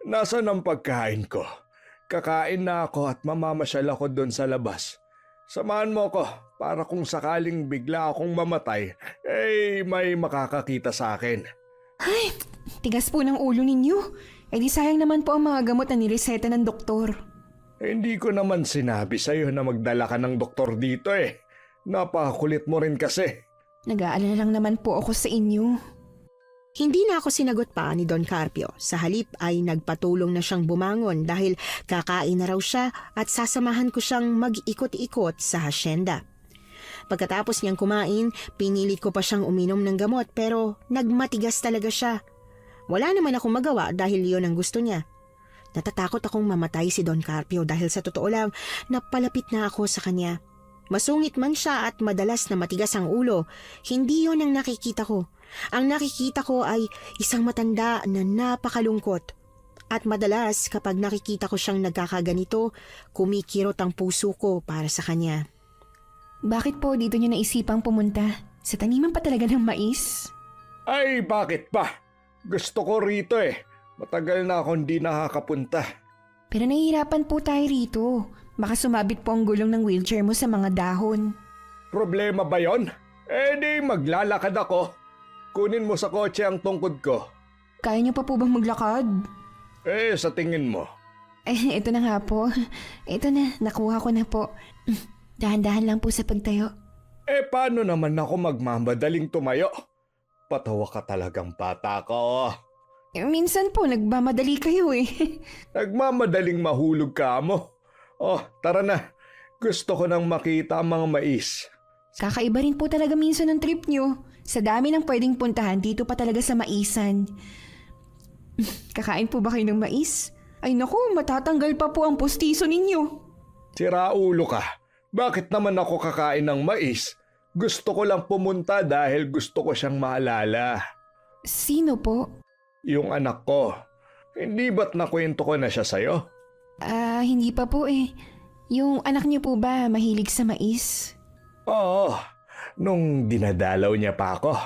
Nasaan ang pagkain ko? Kakain na ako at mamamasyal ako doon sa labas. Samahan mo ko para kung sakaling bigla akong mamatay, may makakakita sa akin. Ay, tigas po ng ulo ninyo. Eh di sayang naman po ang mga gamot na nireseta ng doktor. Hindi ko naman sinabi sa'yo na magdala ka ng doktor dito eh. Napakakulit mo rin kasi. Nag-aalala lang naman po ako sa inyo. Hindi na ako sinagot pa ni Don Carpio. Sa halip ay nagpatulong na siyang bumangon dahil kakain na raw siya at sasamahan ko siyang mag-ikot-ikot sa hasyenda. Pagkatapos niyang kumain, pinilit ko pa siyang uminom ng gamot pero nagmatigas talaga siya. Wala naman akong magawa dahil yon ang gusto niya. Natatakot akong mamatay si Don Carpio dahil sa totoo lang napalapit na ako sa kanya. Masungit man siya at madalas na matigas ang ulo, hindi yon ang nakikita ko. Ang nakikita ko ay isang matanda na napakalungkot. At madalas kapag nakikita ko siyang nagkakaganito, kumikirot ang puso ko para sa kanya. Bakit po dito niyo naisipang pumunta? Sa taniman pa talaga ng mais? Ay, bakit pa? Gusto ko rito eh. Matagal na akong di nakakapunta. Pero nahihirapan po tayo rito. Baka sumabit po ang gulong ng wheelchair mo sa mga dahon. Problema ba yon? Di maglalakad ako. Kunin mo sa kotse ang tungkod ko. Kaya niyo pa po bang maglakad? Sa tingin mo. Ito na nga po. Ito na, nakuha ko na po. Dahan-dahan lang po sa pagtayo. Paano naman ako magmamadaling tumayo? Patawa ka talagang bata ko. Minsan po, nagmamadali kayo eh. Nagmamadaling mahulog ka mo. Tara na. Gusto ko nang makita ang mga mais. Kakaiba rin po talaga minsan ng trip nyo. Sa dami ng pwedeng puntahan, dito pa talaga sa maisan. Kakain po ba kayo ng mais? Ay naku, matatanggal pa po ang pustiso ninyo. Sira ulo ka. Bakit naman ako kakain ng mais? Gusto ko lang pumunta dahil gusto ko siyang maalala. Sino po? Yung anak ko. Hindi ba't nakwento ko na siya sa'yo? Hindi pa po eh. Yung anak niyo po ba mahilig sa mais? Oo. Nung dinadalaw niya pa ako,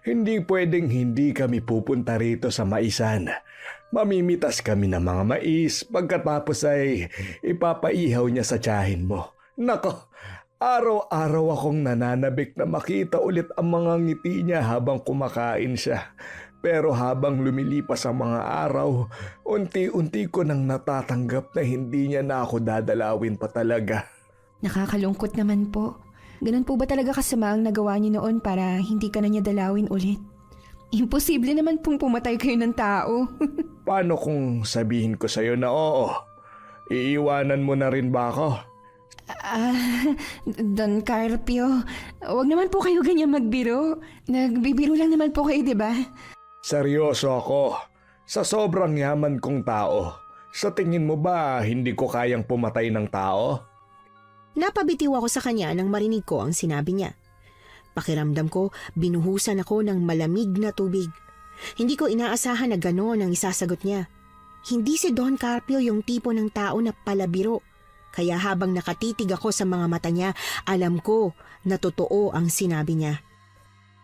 hindi pwedeng hindi kami pupunta rito sa maisan. Mamimitas kami ng mga mais pagkatapos ay ipapaihaw niya sa tiyahin mo. Nako, araw-araw akong nananabik na makita ulit ang mga ngiti niya habang kumakain siya. Pero habang lumilipas ang mga araw, unti-unti ko nang natatanggap na hindi niya na ako dadalawin pa talaga. Nakakalungkot naman po. Ganun po ba talaga kasama ang nagawa niyo noon para hindi ka na niya dalawin ulit? Imposible naman pong pumatay kayo ng tao. Paano kung sabihin ko sa'yo na oo? Iiwanan mo na rin ba ako? Don Carpio, wag naman po kayo ganyan magbiro. Nagbibiro lang naman po kayo, di ba? Seryoso ako. Sa sobrang yaman kong tao, sa tingin mo ba hindi ko kayang pumatay ng tao? Napabitiw ako sa kanya nang marinig ko ang sinabi niya. Pakiramdam ko, binuhusan ako ng malamig na tubig. Hindi ko inaasahan na gano'n ang isasagot niya. Hindi si Don Carpio yung tipo ng tao na palabiro. Kaya habang nakatitig ako sa mga mata niya, alam ko na totoo ang sinabi niya.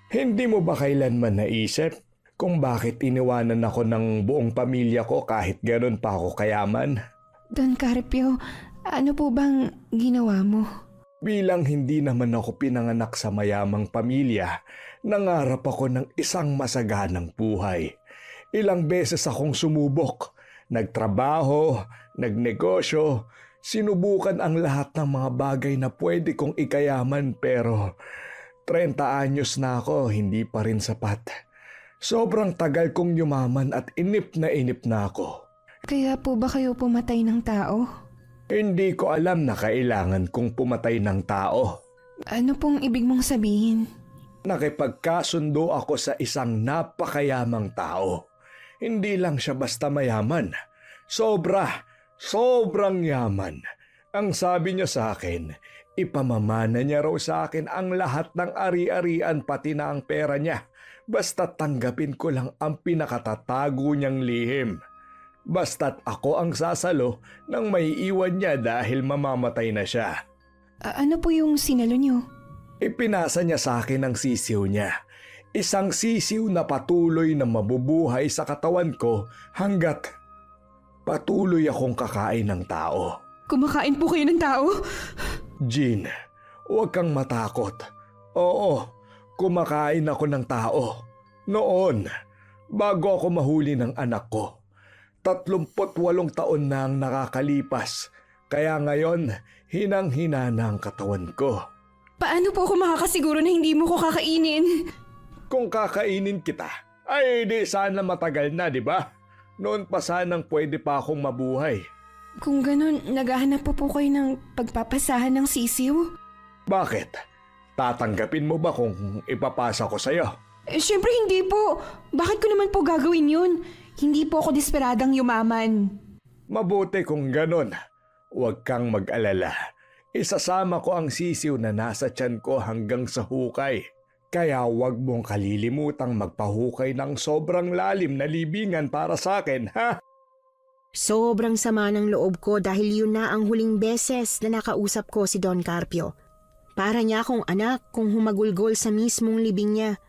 Hindi mo ba kailanman naisip kung bakit iniwanan ako ng buong pamilya ko kahit ganun pa ako kayaman? Don Carpio, ano po bang ginawa mo? Bilang hindi naman ako pinanganak sa mayamang pamilya, nangarap ako ng isang masaganang buhay. Ilang beses akong sumubok, nagtrabaho, nagnegosyo, sinubukan ang lahat ng mga bagay na pwede kong ikayaman pero 30 anyos na ako, hindi pa rin sapat. Sobrang tagal kong yumaman at inip na ako. Kaya po ba kayo pumatay ng tao? Hindi ko alam na kailangan kong pumatay ng tao. Ano pong ibig mong sabihin? Nakipagkasundo ako sa isang napakayamang tao. Hindi lang siya basta mayaman. Sobrang yaman. Ang sabi niya sa akin, ipamamana niya raw sa akin ang lahat ng ari-arian pati na ang pera niya. Basta tanggapin ko lang ang pinakatatago niyang lihim. Basta't ako ang sasalo nang maiiwan niya dahil mamamatay na siya. Ano po yung sinalo niyo? Ipinasa niya sa akin ang sisiw niya. Isang sisiw na patuloy na mabubuhay sa katawan ko hanggat patuloy akong kakain ng tao. Kumakain po kayo ng tao? Jean, huwag kang matakot. Oo, kumakain ako ng tao. Noon, bago ako mahuli ng anak ko. 38 taon na ang nakakalipas, kaya ngayon hinang-hina na ang katawan ko. Paano po ako makakasiguro na hindi mo ko kakainin? Kung kakainin kita, ay di sana matagal na, di ba? Noon pa sanang pwede pa akong mabuhay. Kung ganun, naghahanap po kayo ng pagpapasahan ng sisiw? Bakit? Tatanggapin mo ba kung ipapasa ko sa'yo? Siyempre hindi po. Bakit ko naman po gagawin yun? Hindi po ako desperadang yumaman. Mabuti kung ganon. Huwag kang mag-alala. Isasama ko ang sisiw na nasa tiyan ko hanggang sa hukay. Kaya huwag mong kalilimutang magpahukay ng sobrang lalim na libingan para sa akin, ha? Sobrang sama ng loob ko dahil yun na ang huling beses na nakausap ko si Don Carpio. Para niya akong anak kung humagulgol sa mismong libing niya.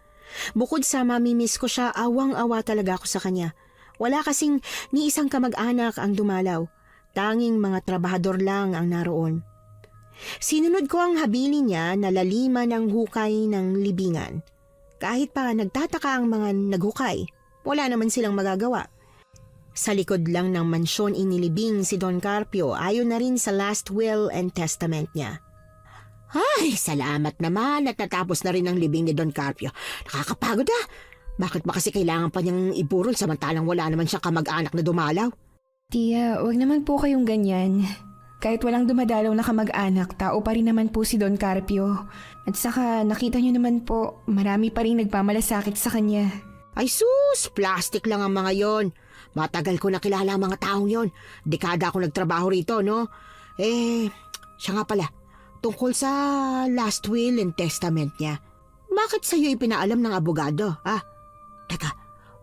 Bukod sa mamimiss ko siya, awang-awa talaga ako sa kanya. Wala kasing ni isang kamag-anak ang dumalaw. Tanging mga trabahador lang ang naroon. Sinunod ko ang habilin niya na laliman ng hukay ng libingan. Kahit pa nagtataka ang mga naghukay, wala naman silang magagawa. Sa likod lang ng mansyon inilibing si Don Carpio ayon na rin sa last will and testament niya. Ay, salamat naman at natapos na rin ang libing ni Don Carpio. Nakakapagod ah. Bakit ba kasi kailangan pa niyang iburol samantalang wala naman siyang kamag-anak na dumalaw? Tia, wag naman po kayong ganyan. Kahit walang dumadalaw na kamag-anak, tao pa rin naman po si Don Carpio. At saka nakita niyo naman po, marami pa rin nagmamalasakit sa kanya. Ay sus, plastic lang ang mga yon. Matagal ko nakilala ang mga taong yon. Dekada ako nagtrabaho rito, no? Siya nga pala, tungkol sa last will and testament niya. Bakit sa'yo ipinaalam ng abogado, ah? Teka,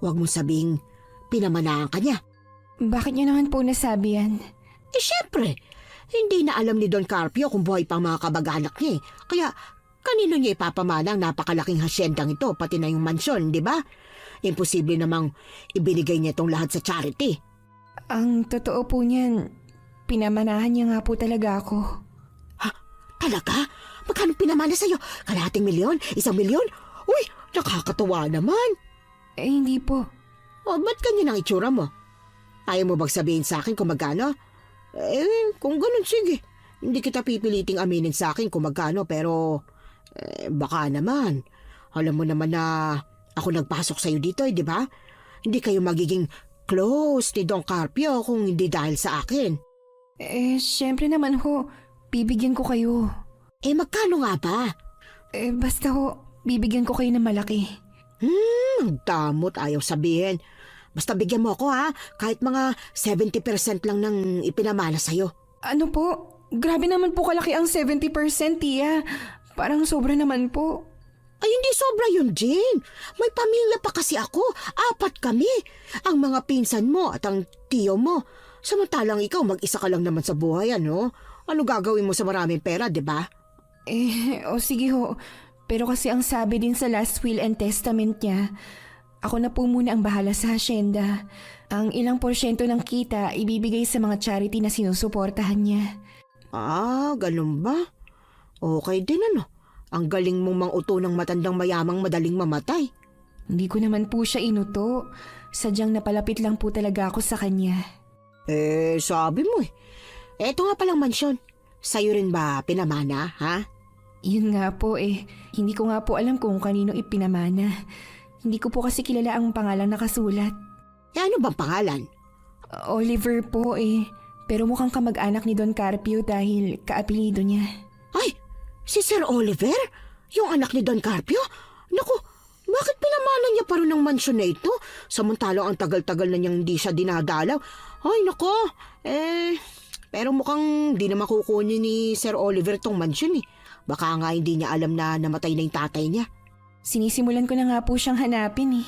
huwag mong sabing pinamanahan ka niya. Bakit niyo naman po nasabi yan? Syempre, hindi na alam ni Don Carpio kung buhay pang mga kabag-anak niya eh. Kaya, kanino niya ipapamana ang napakalaking hasyendang ito, pati na yung mansyon, di ba? Imposible namang ibinigay niya itong lahat sa charity. Ang totoo po niyan, pinamanahan niya nga po talaga ako. Ha? Talaga? Magkano pinamana sa'yo? Kalahating milyon? 1 milyon? Uy, nakakatuwa naman. Hindi po. O, ba't ganyan ang itsura mo? Ayaw mo bang sabihin sa akin kung magkano? Kung ganun, sige. Hindi kita pipiliting aminin sa akin kung magkano, pero baka naman. Alam mo naman na ako nagpasok sa'yo dito, di ba? Hindi kayo magiging close ni Don Carpio kung hindi dahil sa akin. Siyempre naman ho, bibigyan ko kayo. Magkano nga ba? Basta ho, bibigyan ko kayo ng malaki. Ang damot, ayaw sabihin. Basta bigyan mo ako ha, kahit mga 70% lang ng ipinamana sa'yo. Ano po? Grabe naman po kalaki ang 70%, Tia. Parang sobra naman po. Ay, hindi sobra yun, Jane. May pamilya pa kasi ako. 4 kami. Ang mga pinsan mo at ang tiyo mo. Samantalang ikaw, mag-isa ka lang naman sa buhay, ano? Ano gagawin mo sa maraming pera, di ba? O sige ho. Pero kasi ang sabi din sa last will and testament niya, ako na po muna ang bahala sa hasyenda. Ang ilang porsyento ng kita ibibigay sa mga charity na sinusuportahan niya. Ah, ganun ba? Okay din, ano? Ang galing mong manguto ng matandang mayamang madaling mamatay. Hindi ko naman po siya inuto. Sadyang napalapit lang po talaga ako sa kanya. Sabi mo eh. Eto nga palang mansyon. Sa'yo rin ba pinamana, ha? Yun nga po eh. Hindi ko nga po alam kung kanino ipinamana. Hindi ko po kasi kilala ang pangalang nakasulat. Ano bang pangalan? Oliver po eh. Pero mukhang kamag-anak ni Don Carpio dahil kaapelido niya. Ay, si Sir Oliver? Yung anak ni Don Carpio? Naku, bakit pinamana niya pa rin ng mansyon na ito? Samantalang ang tagal-tagal na niyang hindi siya dinadalaw. Ay, nako. Pero mukhang di na makukunin ni Sir Oliver tong mansyon eh. Baka nga hindi niya alam na namatay na yung tatay niya. Sinisimulan ko na nga po siyang hanapin eh.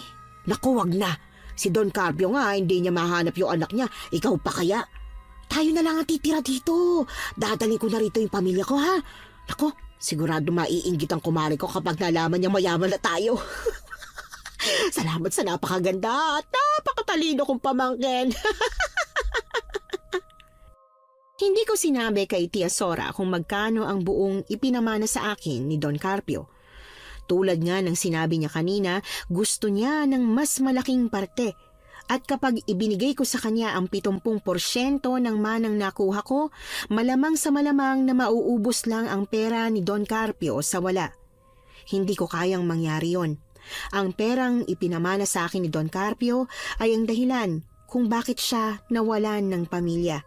Naku, wag na. Si Don Carpio nga, hindi niya mahanap yung anak niya. Ikaw pa kaya? Tayo na lang ang titira dito. Dadalhin ko na rito yung pamilya ko, ha? Naku, sigurado maiinggit ang kumari ko kapag nalaman niya mayaman na tayo. Salamat sa napakaganda at napakatalino kong pamangkin. Hindi ko sinabi kay Tia Sora kung magkano ang buong ipinamana sa akin ni Don Carpio. Tulad nga ng sinabi niya kanina, gusto niya ng mas malaking parte. At kapag ibinigay ko sa kanya ang 70% ng manang nakuha ko, malamang sa malamang na mauubos lang ang pera ni Don Carpio sa wala. Hindi ko kayang mangyari yon. Ang perang ipinamana sa akin ni Don Carpio ay ang dahilan kung bakit siya nawalan ng pamilya.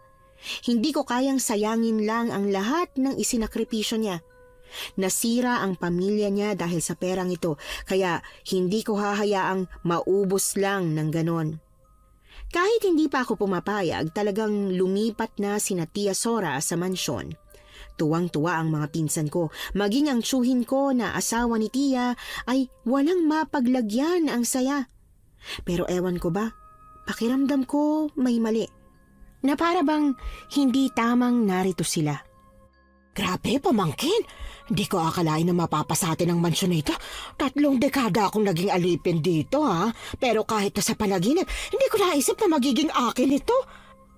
Hindi ko kayang sayangin lang ang lahat ng isinakripisyo niya. Nasira ang pamilya niya dahil sa perang ito, kaya hindi ko hahayaang maubos lang ng ganon. Kahit hindi pa ako pumapayag, talagang lumipat na sina Tia Sora sa mansyon. Tuwang-tuwa ang mga pinsan ko, maging ang tsuhin ko na asawa ni Tia ay walang mapaglagyan ang saya. Pero ewan ko ba, pakiramdam ko may mali. Na para bang hindi tamang narito sila. Grabe, pamangkin. Hindi ko akalain na mapapasate ng mansyon na ito. 3 dekada akong naging alipin dito, ha? Pero kahit na sa panaginip, hindi ko naisip na magiging akin ito.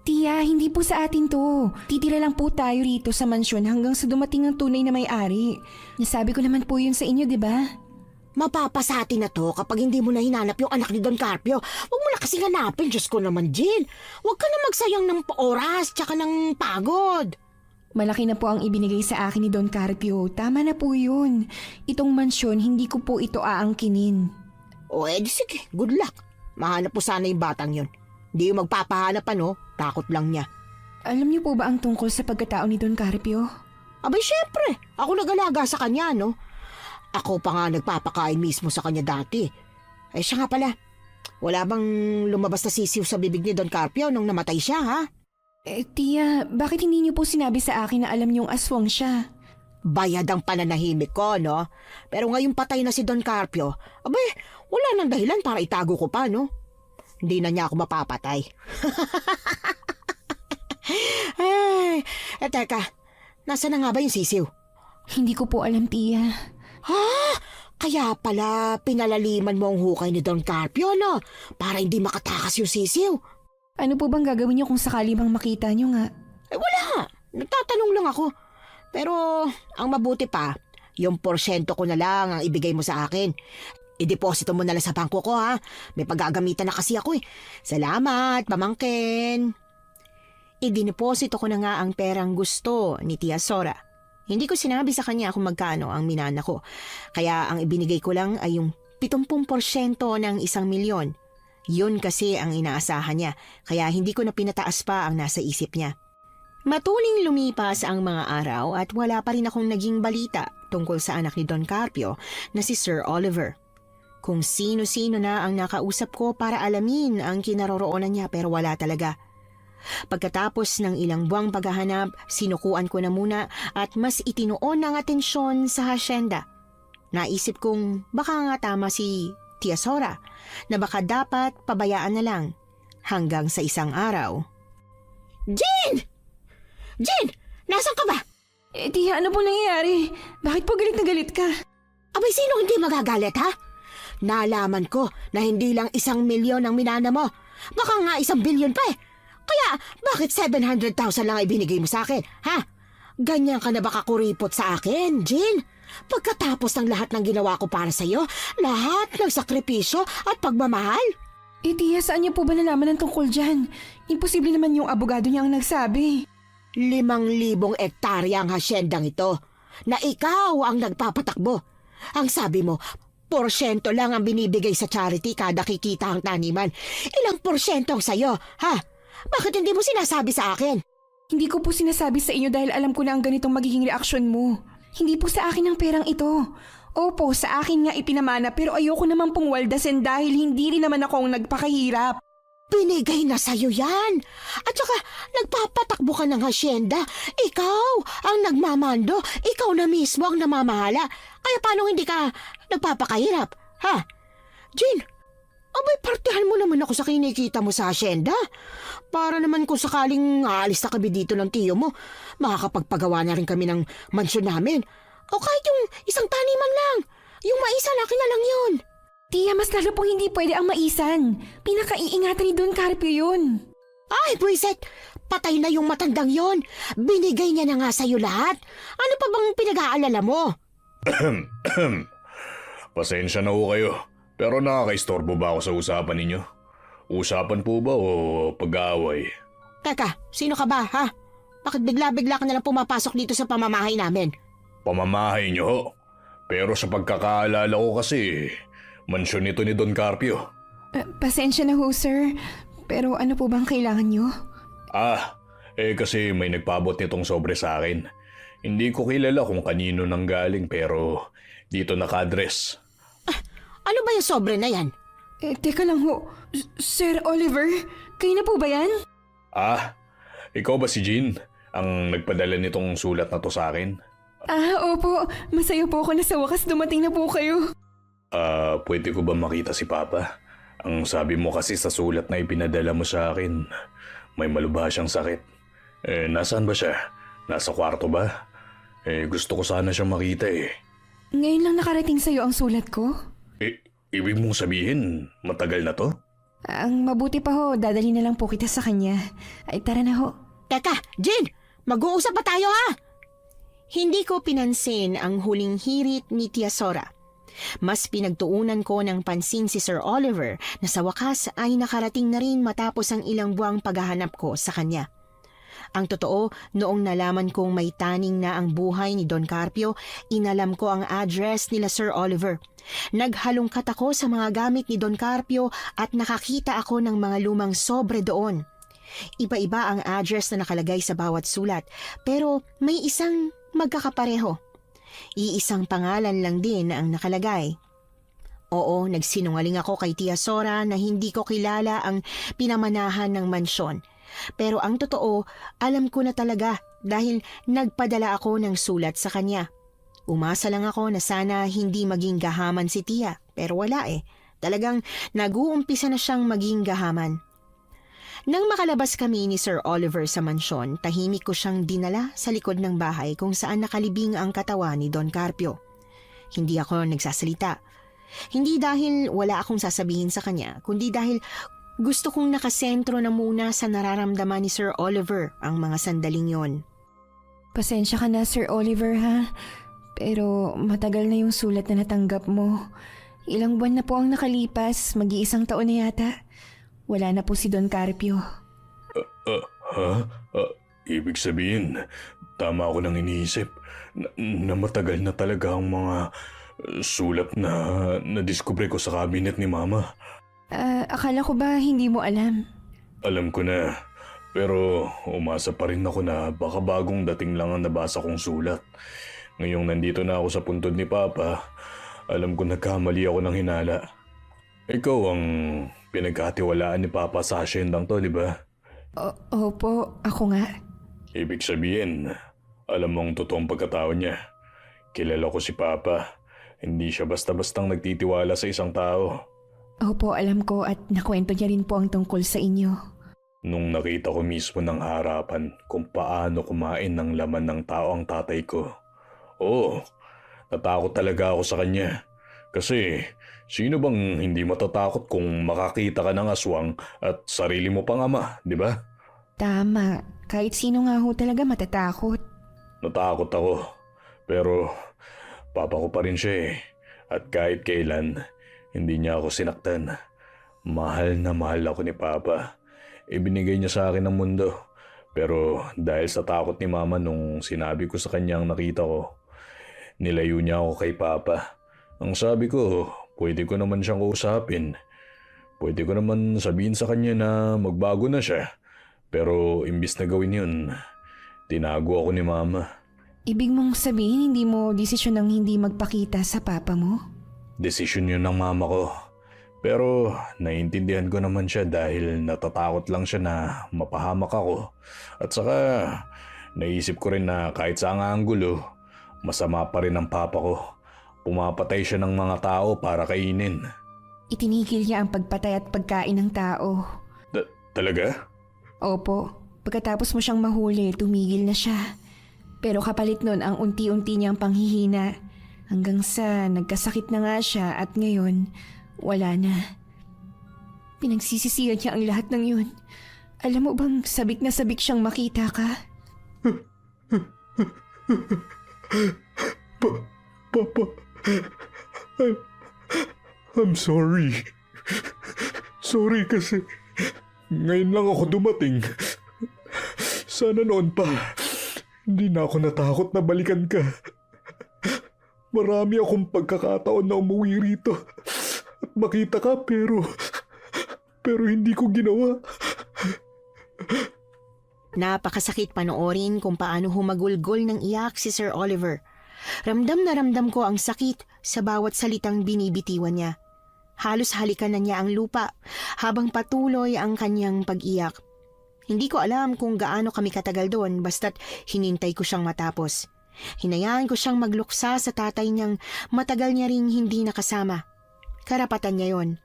Tia, hindi po sa atin to. Titira lang po tayo rito sa mansyon hanggang sa dumating ang tunay na may-ari. Nasabi ko naman po yun sa inyo, di ba? Mapapasati na to kapag hindi mo na hinanap yung anak ni Don Carpio. Huwag mo na kasing hanapin, Diyos ko naman, Jill. Huwag ka na magsayang ng oras tsaka ng pagod. Malaki na po ang ibinigay sa akin ni Don Carpio. Tama na po yun. Itong mansyon, hindi ko po ito aangkinin. O edi sige, good luck. Mahanap po sana yung batang yun. Hindi yung magpapahanap ano, takot lang niya. Alam niyo po ba ang tungkol sa pagkatao ni Don Carpio? Abay syempre, ako nag-alaga sa kanya, no? Ako pa nga nagpapakain mismo sa kanya dati. Ay siya nga pala, wala bang lumabas na sisiw sa bibig ni Don Carpio nung namatay siya, ha? Tia, bakit hindi niyo po sinabi sa akin na alam niyong aswang siya? Bayad ang pananahimik ko, no? Pero ngayong patay na si Don Carpio, abay, wala nang dahilan para itago ko pa, no? Hindi na niya ako mapapatay. Ay, teka, nasaan na nga ba yung sisiw? Hindi ko po alam, Tia. Ha? Kaya pala pinalaliman mo ang hukay ni Don Carpio, no? Para hindi makatakas yung sisiw. Ano po bang gagawin niyo kung sakali bang makita niyo nga? Wala. Nagtatanong lang ako. Pero ang mabuti pa, yung porsyento ko na lang ang ibigay mo sa akin. I-deposito mo na lang sa bangko ko, ha? May paggagamitan na kasi ako eh. Salamat, pamangkin. Idineposito ko na nga ang perang gusto ni Tia Sora. Hindi ko sinabi sa kanya kung magkano ang minana ko. Kaya ang ibinigay ko lang ay yung 70% ng 1 milyon. Yun kasi ang inaasahan niya, kaya hindi ko na pinataas pa ang nasa isip niya. Matuling lumipas ang mga araw at wala pa rin akong naging balita tungkol sa anak ni Don Carpio na si Sir Oliver. Kung sino-sino na ang nakausap ko para alamin ang kinaroroonan niya pero wala talaga. Pagkatapos ng ilang buwang paghahanap, sinukuan ko na muna at mas itinuon ang atensyon sa hasyenda. naisip kong baka nga tama si Tia Sora na baka dapat pabayaan na lang hanggang sa isang araw. Jean! Jean! Nasaan ka ba? Tia, ano po nangyayari? Bakit po galit na galit ka? Abay, sino hindi magagalit, ha? Nalaman ko na hindi lang 1 milyon ang minana mo. Baka nga 1 bilyon pa eh. Kaya, bakit 700,000 lang ibinigay mo sa akin, ha? Ganyan ka na ba kakuripot sa akin, Jean? Pagkatapos ng lahat ng ginawa ko para sa'yo, lahat ng sakripisyo at pagmamahal? Tia, saan niyo po ba nalaman ng tungkol dyan? Imposible naman yung abogado niya ang nagsabi. 5,000 ektarya ang hasyendang ito na ikaw ang nagpapatakbo. Ang sabi mo, porsyento lang ang binibigay sa charity kada kikita ang taniman. Ilang porsyento ang sayo, ha? Bakit hindi mo sinasabi sa akin? Hindi ko po sinasabi sa inyo dahil alam ko na ang ganitong magiging reaksyon mo. Hindi po sa akin ang perang ito. Opo, sa akin nga ipinamana pero ayoko naman pong waldasin dahil hindi rin naman ako ang nagpakahirap. Binigay na sa'yo yan. At saka, nagpapatakbo ka ng hasyenda. Ikaw ang nagmamando. Ikaw na mismo ang namamahala. Kaya paano hindi ka nagpapakahirap? Ha? Jean, abay partihan mo naman ako sa kinikita mo sa hasyenda. Para naman kung sakaling aalis na kami dito ng tiyo mo, makakapagpagawa na rin kami ng mansyon namin. O kahit yung isang taniman lang. Yung maisan, akin na lang yun. Tia, mas lalo pong hindi pwede ang maisan. Pinakaiingatan ni Don Carpio yun. Ay, buwiset! Patay na yung matandang yon. Binigay niya na nga sa'yo lahat. Ano pa bang pinag-aalala mo? Pasensya na ho kayo. Pero nakakaistorbo ba ako sa usapan ninyo? Usapan po ba o pag-aaway? Teka, sino ka ba, ha? Bakit bigla-bigla ka nalang pumapasok dito sa pamamahay namin? Pamamahay niyo ho. Pero sa pagkakaalala ko kasi, mansyon ito ni Don Carpio. Pasensya na ho, sir. Pero ano po bang kailangan nyo? Kasi may nagpabot nitong sobre sa akin. Hindi ko kilala kung kanino nang galing pero dito naka-address. Ano ba yung sobre na yan? Teka lang ho. Sir Oliver, kayo na po ba yan? Ikaw ba si Jean? Ang nagpadala nitong sulat na to sa akin? Opo. Masaya po ako na sa wakas dumating na po kayo. Pwede ko ba makita si Papa? Ang sabi mo kasi sa sulat na ipinadala mo sa akin, may malubha siyang sakit. Nasaan ba siya? Nasa kwarto ba? Gusto ko sana siyang makita eh. Ngayon lang nakarating sa'yo ang sulat ko? Ibig mong sabihin, matagal na to? Ang mabuti pa ho, dadali na lang po kita sa kanya. Ay tara na ho. Teka, Jean! Mag-uusap pa tayo, ha? Hindi ko pinansin ang huling hirit ni Tia Sora. Mas pinagtuunan ko ng pansin si Sir Oliver na sa wakas ay nakarating na rin matapos ang ilang buwang paghahanap ko sa kanya. Ang totoo, noong nalaman kong may taning na ang buhay ni Don Carpio, inalam ko ang address nila Sir Oliver. Naghalungkat ako sa mga gamit ni Don Carpio at nakakita ako ng mga lumang sobre doon. Iba-iba ang address na nakalagay sa bawat sulat, pero may isang magkakapareho. Iisang pangalan lang din ang nakalagay. Oo, nagsinungaling ako kay Tia Sora na hindi ko kilala ang pinamanahan ng mansyon. Pero ang totoo, alam ko na talaga dahil nagpadala ako ng sulat sa kanya. Umasa lang ako na sana hindi maging gahaman si Tia, pero wala eh. Talagang nag-uumpisa na siyang maging gahaman. Nang makalabas kami ni Sir Oliver sa mansyon, tahimik ko siyang dinala sa likod ng bahay kung saan nakalibing ang katawan ni Don Carpio. Hindi ako nagsasalita. Hindi dahil wala akong sasabihin sa kanya, kundi dahil gusto kong nakasentro na muna sa nararamdaman ni Sir Oliver ang mga sandaling yon. Pasensya ka na, Sir Oliver, ha? Pero matagal na yung sulat na natanggap mo. Ilang buwan na po ang nakalipas, mag-iisang taon na yata. Wala na po si Don Carpio. Ibig sabihin, tama ako nang iniisip na matagal na talaga ang mga sulat na nadiskubre ko sa cabinet ni Mama. Akala ko ba hindi mo alam? Alam ko na, pero umasa pa rin ako na baka bagong dating lang ang nabasa kong sulat. Ngayong nandito na ako sa puntod ni Papa, alam ko nagkamali ako ng hinala. Ikaw ang pinagkatiwalaan ni Papa sa asyendang to, di ba? Opo, ako nga. Ibig sabihin, alam mo ang totoong pagkatao niya. Kilala ko si Papa. Hindi siya basta-bastang nagtitiwala sa isang tao. Opo, alam ko at nakwento niya rin po ang tungkol sa inyo. Nung nakita ko mismo ng harapan kung paano kumain ng laman ng tao ang tatay ko. Oo, natakot talaga ako sa kanya. Kasi sino bang hindi matatakot kung makakita ka ng aswang at sarili mo pang ama, di ba? Tama, kahit sino nga ho talaga matatakot. Natakot ako. Pero papa ko pa rin siya eh. At kahit kailan, hindi niya ako sinaktan. Mahal na mahal ako ni Papa. Ibinigay niya sa akin ang mundo. Pero dahil sa takot ni Mama nung sinabi ko sa kanya ang nakita ko, nilayo niya ako kay Papa. Ang sabi ko, pwede ko naman siyang kausapin. Pwede ko naman sabihin sa kanya na magbago na siya. Pero imbis na gawin yun, tinago ako ni Mama. Ibig mong sabihin hindi mo desisyon ng hindi magpakita sa papa mo? Desisyon yun ng mama ko. Pero naiintindihan ko naman siya dahil natatakot lang siya na mapahamak ako. At saka naisip ko rin na kahit sa ang anggulo, masama pa rin ang papa ko. Pumapatay siya ng mga tao para kainin. Itinigil niya ang pagpatay at pagkain ng tao. Talaga? Opo, pagkatapos mo siyang mahuli, tumigil na siya. Pero kapalit nun ang unti-unti niyang panghihina. Hanggang sa nagkasakit na nga siya at ngayon, wala na. Pinagsisisihan niya ang lahat ng yun. Alam mo bang sabik na sabik siyang makita ka? Papa, I'm sorry. Sorry kasi ngayon lang ako dumating. Sana noon pa, hindi na ako natakot na balikan ka. Marami akong pagkakataon na umuwi rito at makita ka pero hindi ko ginawa. Napakasakit panoorin kung paano humagulgol ng iyak si Sir Oliver. Ramdam na ramdam ko ang sakit sa bawat salitang binibitiwan niya. Halos halikan na niya ang lupa habang patuloy ang kanyang pag-iyak. Hindi ko alam kung gaano kami katagal doon basta't hinintay ko siyang matapos. Hinayaan ko siyang magluksa sa tatay niyang matagal niya ring hindi nakasama. Karapatan niya yon.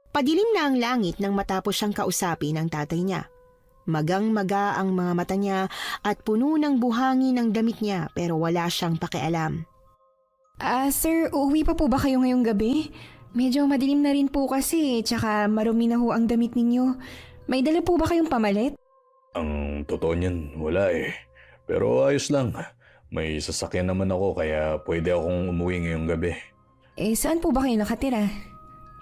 Padilim na ang langit nang matapos siyang kausapin ng tatay niya. Magang-maga ang mga mata niya at puno ng buhangin ang damit niya pero wala siyang pakialam. Sir, uuwi pa po ba kayo ngayong gabi? Medyo madilim na rin po kasi, tsaka marumi na ho ang damit ninyo. May dala po ba kayong pamalit? Ang totoo niyan, wala eh. Pero ayos lang. May sasakyan naman ako kaya pwede akong umuwi ngayong gabi. Saan po ba kayo nakatira?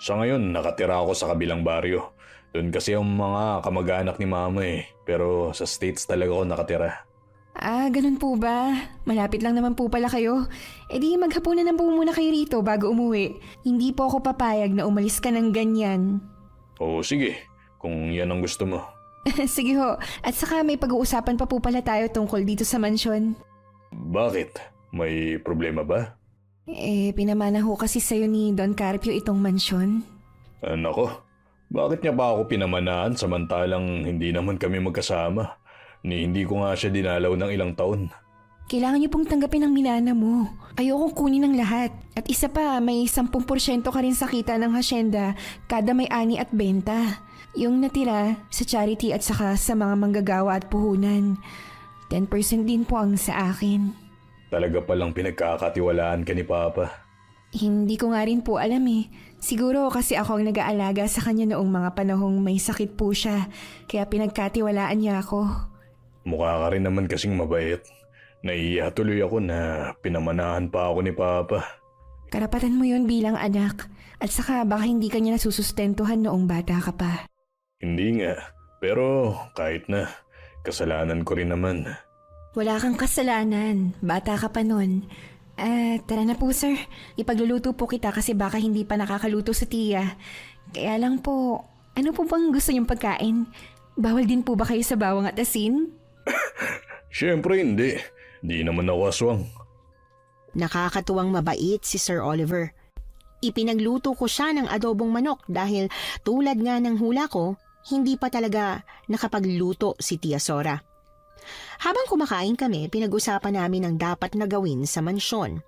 Sa ngayon, nakatira ako sa kabilang baryo. Doon kasi ang mga kamag-anak ni Mama eh. Pero sa States talaga ako nakatira. Ganun po ba? Malapit lang naman po pala kayo. Di maghapunan na po muna kayo rito bago umuwi. Hindi po ako papayag na umalis ka ng ganyan. Oo, sige. Kung yan ang gusto mo. Sige ho. At saka may pag-uusapan pa po pala tayo tungkol dito sa mansyon. Bakit? May problema ba? Pinamana ho kasi sa'yo ni Don Carpio itong mansyon. Nako, bakit niya ba ako pinamanaan samantalang hindi naman kami magkasama? Hindi ko nga siya dinalaw ng ilang taon. Kailangan niyo pong tanggapin ang minana mo. Ayokong kunin ang lahat. At isa pa, may 10% ka rin sa kita ng hasyenda kada may ani at benta. Yung natira sa charity at saka sa mga manggagawa at puhunan. 10% din po ang sa akin. Talaga palang pinagkakatiwalaan ka ni Papa. Hindi ko nga rin po alam eh. Siguro kasi ako ang nag-aalaga sa kanya noong mga panahong may sakit po siya. Kaya pinagkatiwalaan niya ako. Mukha ka rin naman kasing mabait. Naiiya tuloy ako na pinamanahan pa ako ni Papa. Karapatan mo yon bilang anak. At saka baka hindi ka niya nasusustentuhan noong bata ka pa. Hindi nga. Pero kahit na, kasalanan ko rin naman. Wala kang kasalanan. Bata ka pa nun. Tara na po sir. Ipagluluto po kita kasi baka hindi pa nakakaluto sa tiya. Kaya lang po, ano po bang gusto niyong pagkain? Bawal din po ba kayo sa bawang at asin? Siyempre hindi. Di naman ako aswang. Nakakatuwang mabait si Sir Oliver. Ipinagluto ko siya ng adobong manok dahil tulad nga ng hula ko, hindi pa talaga nakapagluto si Tia Sora. Habang kumakain kami, pinag-usapan namin ang dapat na gawin sa mansyon.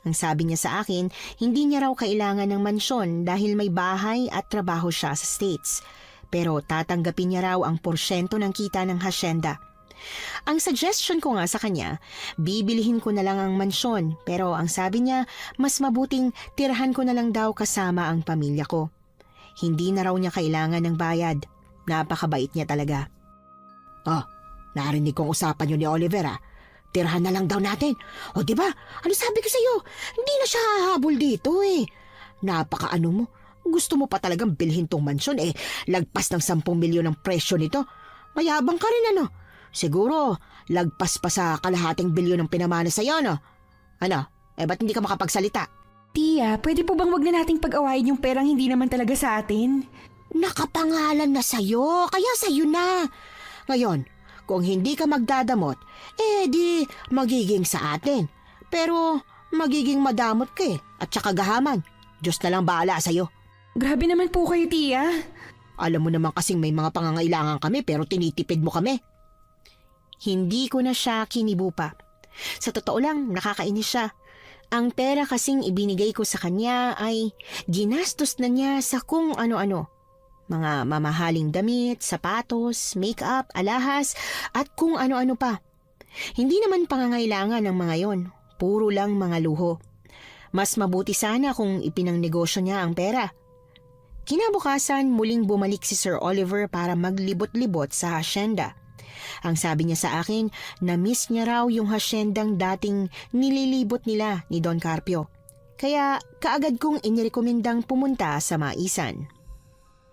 Ang sabi niya sa akin, hindi niya raw kailangan ng mansyon dahil may bahay at trabaho siya sa States. Pero tatanggapin niya raw ang porsyento ng kita ng hasyenda. Ang suggestion ko nga sa kanya, bibilihin ko na lang ang mansyon pero ang sabi niya, mas mabuting tirahan ko na lang daw kasama ang pamilya ko. Hindi na raw niya kailangan ng bayad. Napakabait niya talaga. Oh, narinig kong usapan yun ni Oliver ah. Tirahan na lang daw natin. O diba, ano sabi ko sa'yo? Hindi na siya hahabol dito eh. Napakaano mo. Gusto mo pa talagang bilhin tong mansyon eh. Lagpas ng 10 milyon ang presyo nito. Mayabang ka rin ano. Siguro, lagpas pa sa kalahating bilyon ng pinamana sa'yo no? Ano, ba't hindi ka makapagsalita? Tia, pwede po bang wag na nating pag-awayin yung perang hindi naman talaga sa atin? Nakapangalan na sa'yo, kaya sa'yo na. Ngayon, kung hindi ka magdadamot, di magiging sa atin. Pero magiging madamot ka at saka gahaman. Diyos na lang bahala sa'yo. Grabe naman po kayo, Tia. Alam mo naman kasing may mga pangangailangan kami pero tinitipid mo kami. Hindi ko na siya kinibupa. Sa totoo lang, nakakainis siya. Ang pera kasing ibinigay ko sa kanya ay ginastos na niya sa kung ano-ano. Mga mamahaling damit, sapatos, make-up, alahas, at kung ano-ano pa. Hindi naman pangangailangan ng mga yon. Puro lang mga luho. Mas mabuti sana kung ipinangnegosyo niya ang pera. Kinabukasan, muling bumalik si Sir Oliver para maglibot-libot sa hasyenda. Ang sabi niya sa akin, na-miss niya raw yung hasyendang dating nililibot nila ni Don Carpio. Kaya kaagad kong inirekomendang pumunta sa Maisan.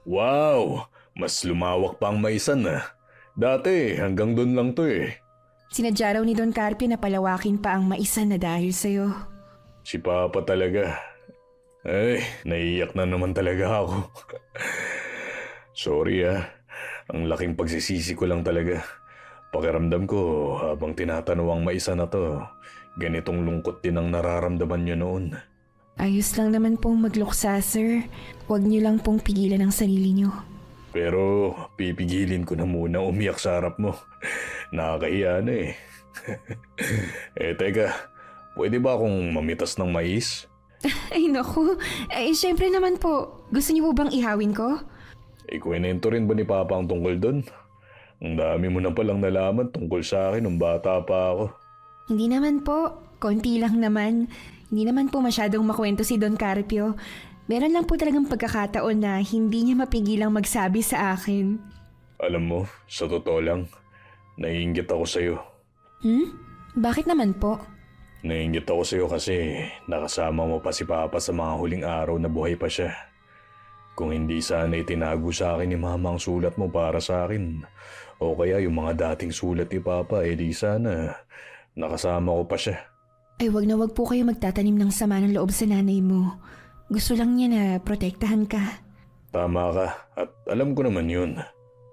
Wow! Mas lumawak pa ang maisan na. Dati, hanggang doon lang to eh. Sinadya raw ni Don Carpio na palawakin pa ang Maisan na dahil sa'yo. Si Papa talaga. Ay, naiiyak na naman talaga ako. Sorry ah. Ang laking pagsisisi ko lang talaga. Pakiramdam ko habang tinatanong ang Maisan na to, ganitong lungkot din ang nararamdaman niyo noon. Ayos lang naman pong magluksa, sir. Huwag niyo lang pong pigilan ang sarili niyo. Pero pipigilin ko na muna umiyak sa harap mo. Nakakahiya na eh. Teka, pwede ba akong mamitas ng mais? Ay, naku. Syempre naman po. Gusto niyo po bang ihawin ko? Ikwento rin ba ni Papa ang tungkol doon? Ang dami mo na palang nalaman tungkol sa akin nung bata pa ako. Hindi naman po. Konti lang naman. Hindi naman po masyadong makwento si Don Carpio. Meron lang po talagang pagkakataon na hindi niya mapigilang magsabi sa akin. Alam mo, sa totoo lang, naiinggit ako sa'yo. Bakit naman po? Naiinggit ako sa'yo kasi nakasama mo pa si Papa sa mga huling araw na buhay pa siya. Kung hindi sana itinago sa akin ni Mama ang sulat mo para sa akin, o kaya yung mga dating sulat ni Papa, di sana nakasama ko pa siya. Ay, wag na wag po kayo magtatanim ng sama ng loob sa nanay mo. Gusto lang niya na protektahan ka. Tama ka at alam ko naman yun.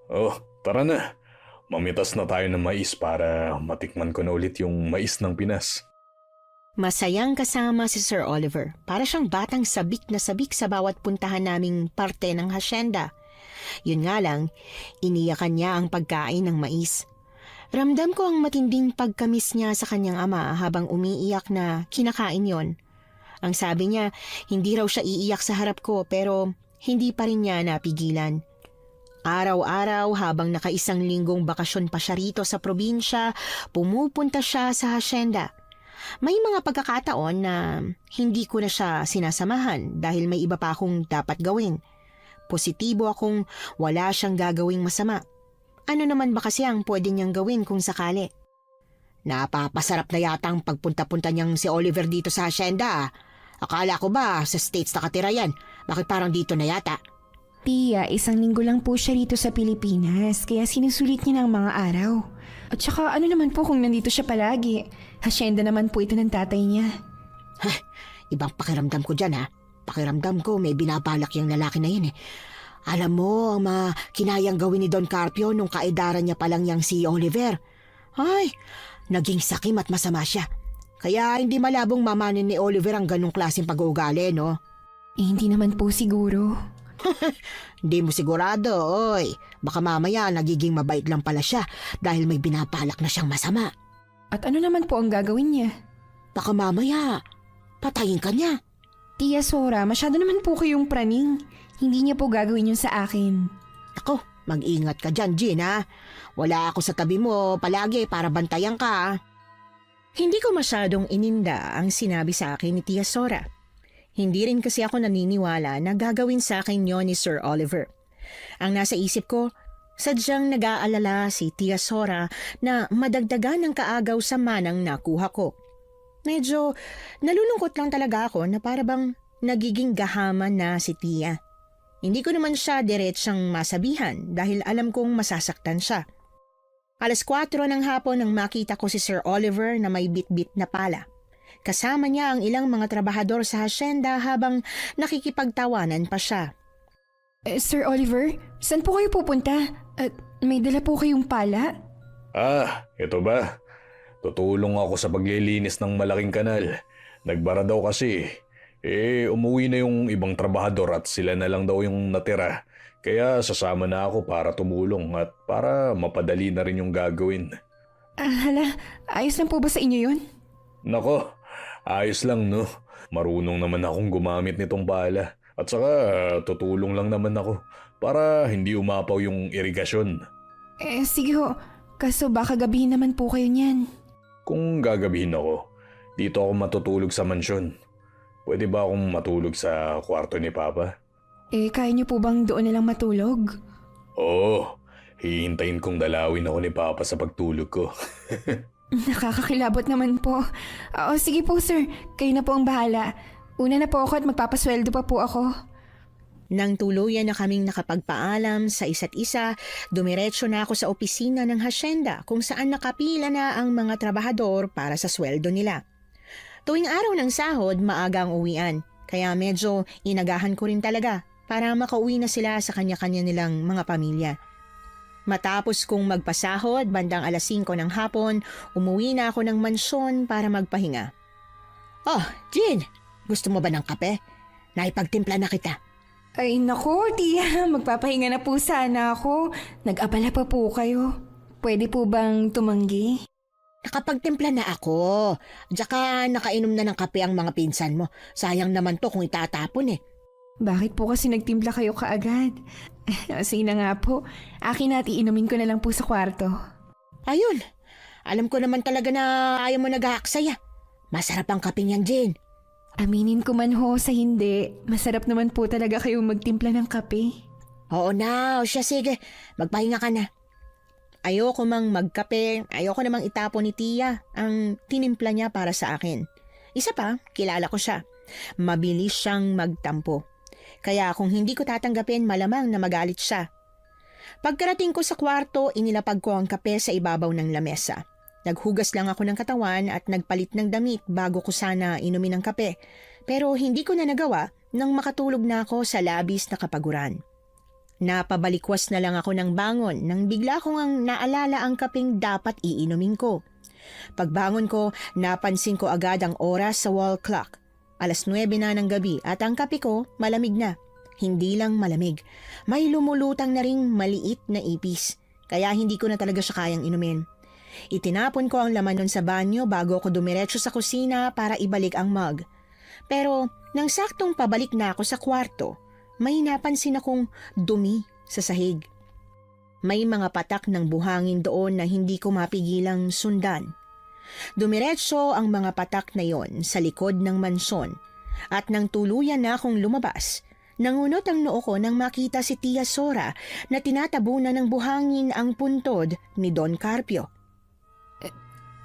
Oh, tara na. Mamitas na tayo ng mais para matikman ko na ulit yung mais ng Pinas. Masayang kasama si Sir Oliver. Para siyang batang sabik na sabik sa bawat puntahan naming parte ng hasyenda. Yun nga lang, iniyakan niya ang pagkain ng mais. Ramdam ko ang matinding pagkamis niya sa kanyang ama habang umiiyak na kinakain yon. Ang sabi niya, hindi raw siya iiyak sa harap ko pero hindi pa rin niya napigilan. Araw-araw habang nakaisang linggong bakasyon pa siya rito sa probinsya, pumupunta siya sa hasyenda. May mga pagkakataon na hindi ko na siya sinasamahan dahil may iba pa akong dapat gawin. Positibo akong wala siyang gagawing masama. Ano naman ba kasi ang pwede niyang gawin kung sakali? Napapasarap na yata ang pagpunta-punta niyang si Oliver dito sa hasyenda. Akala ko ba sa States nakatira yan? Bakit parang dito na yata? Tia, 1 linggo lang po siya rito sa Pilipinas, kaya sinusulit niya ng mga araw. At saka ano naman po kung nandito siya palagi? Hasyenda naman po ito ng tatay niya. Ibang pakiramdam ko dyan ha. Pakiramdam ko may binabalak yung lalaki na yun eh. Alam mo, ang kinayang gawin ni Don Carpio nung kaedaran niya palang yang si Oliver. Ay, naging sakim at masama siya. Kaya hindi malabong mamanin ni Oliver ang ganong klaseng pag-uugali, no? Hindi naman po siguro. Hindi mo sigurado, oy. Baka mamaya nagiging mabait lang pala siya dahil may binabalak na siyang masama. At ano naman po ang gagawin niya? Baka mamaya, patayin ka niya. Tia Sora, masyado naman po kayong praning. Hindi niya po gagawin yun sa akin. Ako, mag-ingat ka dyan, Jean, ha? Wala ako sa tabi mo palagi para bantayan ka, ha? Hindi ko masyadong ininda ang sinabi sa akin ni Tia Sora. Hindi rin kasi ako naniniwala na gagawin sa akin yon ni Sir Oliver. Ang nasa isip ko, sadyang nag-aalala si Tia Sora na madagdagan ng kaagaw sa manang nakuha ko. Medyo nalulungkot lang talaga ako na para bang nagiging gahaman na si Tia. Hindi ko naman siya diretsang masabihan dahil alam kong masasaktan siya. 4:00 ng hapon nang makita ko si Sir Oliver na may bit-bit na pala. Kasama niya ang ilang mga trabahador sa hasyenda habang nakikipagtawanan pa siya. Sir Oliver, saan po kayo pupunta? At may dala po kayong pala? Ito ba? Tutulong ako sa paglilinis ng malaking kanal. Nagbara daw kasi. Umuwi na yung ibang trabahador at sila na lang daw yung natira. Kaya sasama na ako para tumulong at para mapadali na rin yung gagawin. Hala, ayos lang po ba sa inyo yun? Nako, ayos lang no. Marunong naman akong gumamit nitong pala. At saka tutulong lang naman ako para hindi umapaw yung irigasyon. Sige ho. Kaso baka gabihin naman po kayo niyan. Kung gagabihin ako, dito ako matutulog sa mansyon. Pwede ba akong matulog sa kwarto ni Papa? Kaya niyo po bang doon na lang matulog? Oo, hihintayin kong dalawin ako ni Papa sa pagtulog ko. Nakakakilabot naman po. Sige po sir, kayo na po ang bahala. Una na po ako at magpapasweldo pa po ako. Nang tuluyan na kaming nakapagpaalam sa isa't isa, dumiretso na ako sa opisina ng hasyenda kung saan nakapila na ang mga trabahador para sa sweldo nila. Tuwing araw ng sahod, maaga ang uwian, kaya medyo inagahan ko rin talaga para makauwi na sila sa kanya-kanya nilang mga pamilya. Matapos kong magpasahod, bandang 5:00 ng hapon, umuwi na ako ng mansyon para magpahinga. Oh, Jean, gusto mo ba ng kape? Naipagtimpla na kita. Ay nako, tiya, magpapahinga na po sana ako. Nag-abala pa po kayo. Pwede po bang tumanggi? Nakapagtimpla na ako. Tsaka nakainom na ng kape ang mga pinsan mo. Sayang naman to kung itatapon eh. Bakit po kasi nagtimpla kayo kaagad? Sige na nga po, akin at iinumin ko na lang po sa kwarto. Ayun, alam ko naman talaga na ayaw mo nag-aaksaya. Masarap ang kape niyan, Jane. Aminin ko man ho sa hindi, masarap naman po talaga kayong magtimpla ng kape. Oo na, siya sige. Magpahinga ka na. Ayoko mang magkape, ayoko namang itapon ni Tia ang tinimpla niya para sa akin. Isa pa, kilala ko siya. Mabilis siyang magtampo. Kaya kung hindi ko tatanggapin, malamang na magalit siya. Pagkarating ko sa kwarto, inilapag ko ang kape sa ibabaw ng lamesa. Naghugas lang ako ng katawan at nagpalit ng damit bago ko sana inumin ng kape. Pero hindi ko na nagawa nang makatulog na ako sa labis na kapaguran. Napabalikwas na lang ako ng bangon nang bigla kong ang naalala ang kapeng dapat iinumin ko. Pagbangon ko, napansin ko agad ang oras sa wall clock. 9:00 na ng gabi at ang kape ko malamig na. Hindi lang malamig. May lumulutang na ring maliit na ipis. Kaya hindi ko na talaga siya kayang inumin. Itinapon ko ang laman nun sa banyo bago ako dumiretso sa kusina para ibalik ang mug. Pero nang saktong pabalik na ako sa kwarto, may napansin akong dumi sa sahig. May mga patak ng buhangin doon na hindi ko mapigilang sundan. Dumiretso ang mga patak na yon sa likod ng mansyon at nang tuluyan na akong lumabas, nangunot ang noo ko nang makita si Tia Sora na tinatabunan ng buhangin ang puntod ni Don Carpio.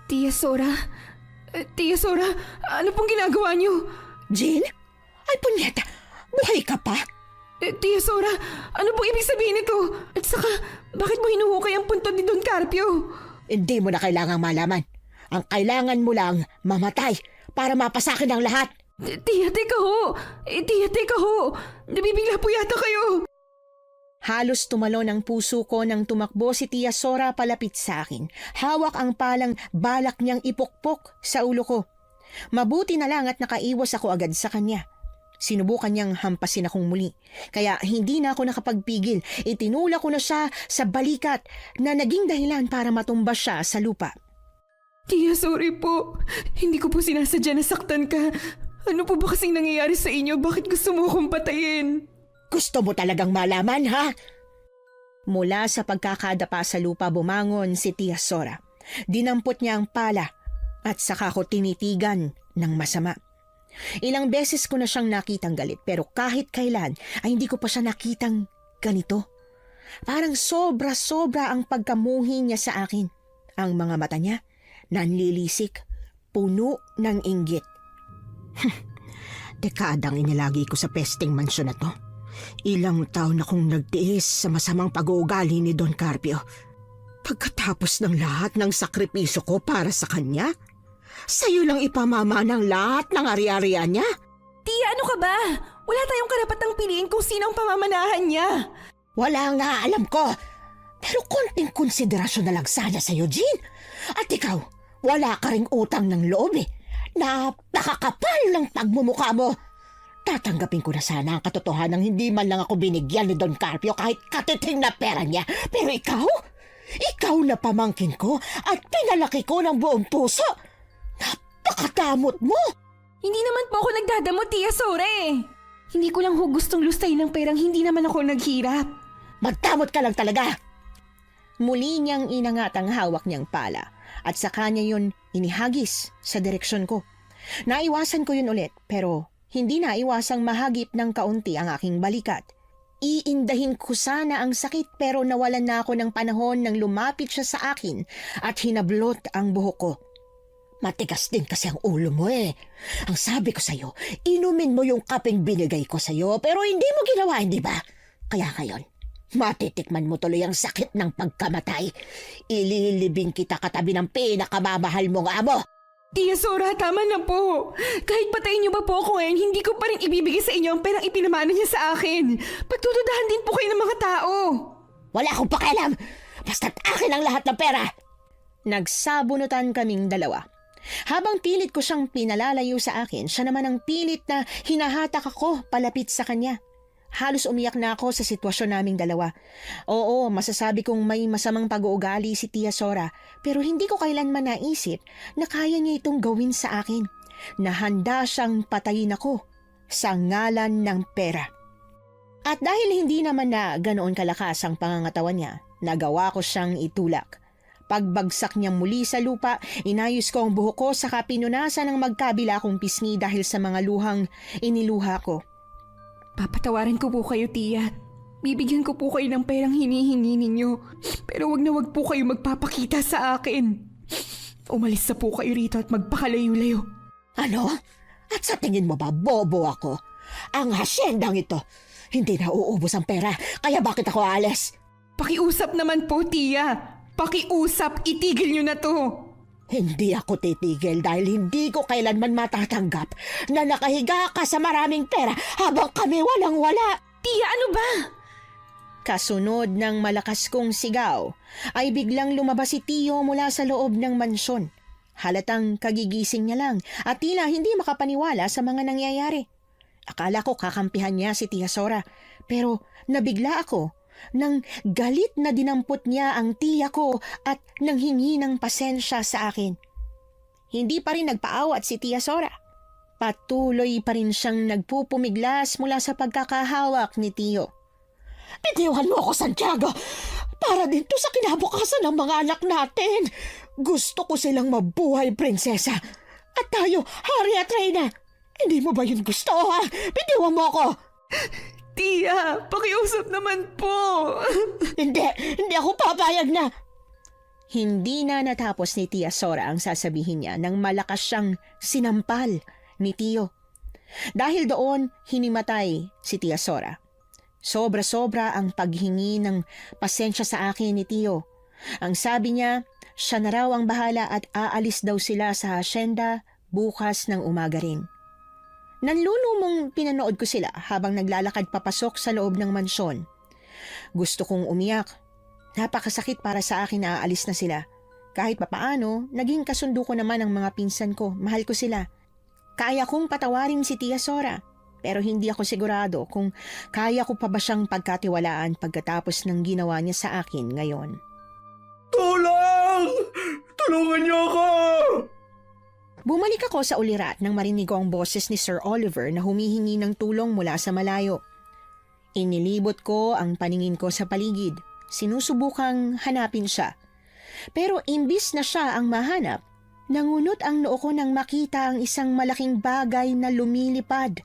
Tia Sora? Tia Sora, ano pong ginagawa niyo? Jean? Ay, punyeta! Buhay ka pa? Tia Sora, ano pong ibig sabihin nito? At saka, bakit mo hinuhukay ang puntod ni Don Carpio? Hindi mo na kailangang malaman. Ang kailangan mo lang mamatay para mapasakin ang lahat. Tia, teka ho! Tia, teka ho! Nabibigla po yata kayo! Halos tumalon ang puso ko nang tumakbo si Tia Sora palapit sa akin. Hawak ang palang balak niyang ipukpok sa ulo ko. Mabuti na lang at nakaiwas ako agad sa kanya. Sinubukan niyang hampasin akong muli. Kaya hindi na ako nakapagpigil. Itinula ko na siya sa balikat na naging dahilan para matumba siya sa lupa. Tia, sorry po. Hindi ko po sinasadya na saktan ka. Ano po ba kasing nangyayari sa inyo? Bakit gusto mo akong patayin? Gusto mo talagang malaman, ha? Mula sa pagkakadapa sa lupa bumangon si Tia Sora. Dinampot niya ang pala at saka ko tinitigan ng masama. Ilang beses ko na siyang nakitang galit pero kahit kailan ay hindi ko pa siya nakitang ganito. Parang sobra-sobra ang pagkamuhi niya sa akin. Ang mga mata niya, nanlilisik, puno ng inggit. Dekadang inilagi ko sa pesting mansyon na to. Ilang taon akong nagtiis sa masamang pag-uugali ni Don Carpio. Pagkatapos ng lahat ng sakripisyo ko para sa kanya, sa'yo lang ipamama ng lahat ng ari-arian niya. Tia, ano ka ba? Wala tayong karapatang piliin kung sino ang pamamanahan niya. Wala nga alam ko. Pero konting konsiderasyon na lang sana sa'yo, Jean. At ikaw, wala ka ring utang ng loob eh. Napakakapal ng pagmumukha mo. Tatanggapin ko na sana ang katotohanan ng hindi man lang ako binigyan ni Don Carpio kahit katiting na pera niya. Pero ikaw na pamangkin ko at pinalaki ko ng buong puso. Napakadamot mo. Hindi naman po ako nagdadamot, Tia Sora eh. Hindi ko lang ho gustong lustayin ng perang hindi naman ako naghirap. Magdamot ka lang talaga. Muli niyang inangat ang hawak niyang pala at sa kanya yun inihagis sa direksyon ko. Naiwasan ko yun ulit pero hindi naiwasang mahagip ng kaunti ang aking balikat. Iindahin ko sana ang sakit pero nawalan na ako ng panahon nang lumapit siya sa akin at hinablot ang buhok ko. Matigas din kasi ang ulo mo eh. Ang sabi ko sa'yo, inumin mo yung kapeng binigay ko sa'yo pero hindi mo ginawa, hindi ba? Kaya ngayon, matitikman mo tuloy ang sakit ng pagkamatay. Ililibing kita katabi ng pinakamamahal mong amo. Tia Sora, tama na po. Kahit patayin niyo ba po ako ngayon, hindi ko pa rin ibibigay sa inyo ang perang ipinamana niya sa akin. Pagtutudahan din po kayo ng mga tao. Wala akong pakialam. Basta't akin ang lahat ng pera. Nagsabunutan kaming dalawa. Habang pilit ko siyang pinalalayo sa akin, siya naman ang pilit na hinahatak ako palapit sa kanya. Halos umiyak na ako sa sitwasyon naming dalawa. Oo, masasabi kong may masamang pag-uugali si Tia Sora, pero hindi ko kailanman naisip na kaya niya itong gawin sa akin, na handa siyang patayin ako sa ngalan ng pera. At dahil hindi naman na ganoon kalakas ang pangangatawan niya, nagawa ko siyang itulak. Pagbagsak niya muli sa lupa, inayos ko ang buhok ko saka pinunasan ng magkabila kong pisngi dahil sa mga luhang iniluha ko. Papatawarin ko po kayo, Tia. Bibigyan ko po kayo ng perang hinihingi ninyo. Pero wag na wag po kayo magpapakita sa akin. Umalis na po kayo rito at magpakalayo-layo. Ano? At sa tingin mo ba bobo ako? Ang hasyendang ito, hindi na uubos ang pera, kaya bakit ako aalis? Pakiusap naman po, Tia. Pakiusap, itigil niyo na to. Hindi ako titigil dahil hindi ko kailanman matatanggap na nakahiga ka sa maraming pera habang kami walang-wala. Tia, ano ba? Kasunod ng malakas kong sigaw, ay biglang lumabas si Tio mula sa loob ng mansyon. Halatang kagigising niya lang at tila hindi makapaniwala sa mga nangyayari. Akala ko kakampihan niya si Tia Sora, pero nabigla ako nang galit na dinampot niya ang tiya ko at nanghingi ng pasensya sa akin. Hindi pa rin nagpaawat si Tia Sora. Patuloy pa rin siyang nagpupumiglas mula sa pagkakahawak ni Tio. Bitiwan mo ako, Santiago, para dito sa kinabukasan ng mga anak natin. Gusto ko silang mabuhay, prinsesa. At tayo, hari at reyna. Hindi mo ba yun gusto, ha? Bitiwan mo ako. Tia, pakiusap naman po. Hindi ako papayag na. Hindi na natapos ni Tia Sora ang sasabihin niya nang malakas siyang sinampal ni Tio. Dahil doon, hinimatay si Tia Sora. Sobra-sobra ang paghingi ng pasensya sa akin ni Tio. Ang sabi niya, siya na raw ang bahala at aalis daw sila sa hasyenda bukas ng umaga rin. Nanlulumong pinanood ko sila habang naglalakad papasok sa loob ng mansyon. Gusto kong umiyak. Napakasakit para sa akin na aalis na sila. Kahit papaano, naging kasundo ko naman ang mga pinsan ko. Mahal ko sila. Kaya kong patawarin si Tia Sora. Pero hindi ako sigurado kung kaya ko pa ba siyang pagkatiwalaan pagkatapos ng ginawa niya sa akin ngayon. Tulong! Tulungan niyo ako! Bumalik ako sa ulirat nang marinig ko ang boses ni Sir Oliver na humihingi ng tulong mula sa malayo. Inilibot ko ang paningin ko sa paligid. Sinusubukang hanapin siya. Pero imbis na siya ang mahanap, nangunot ang noo ko nang makita ang isang malaking bagay na lumilipad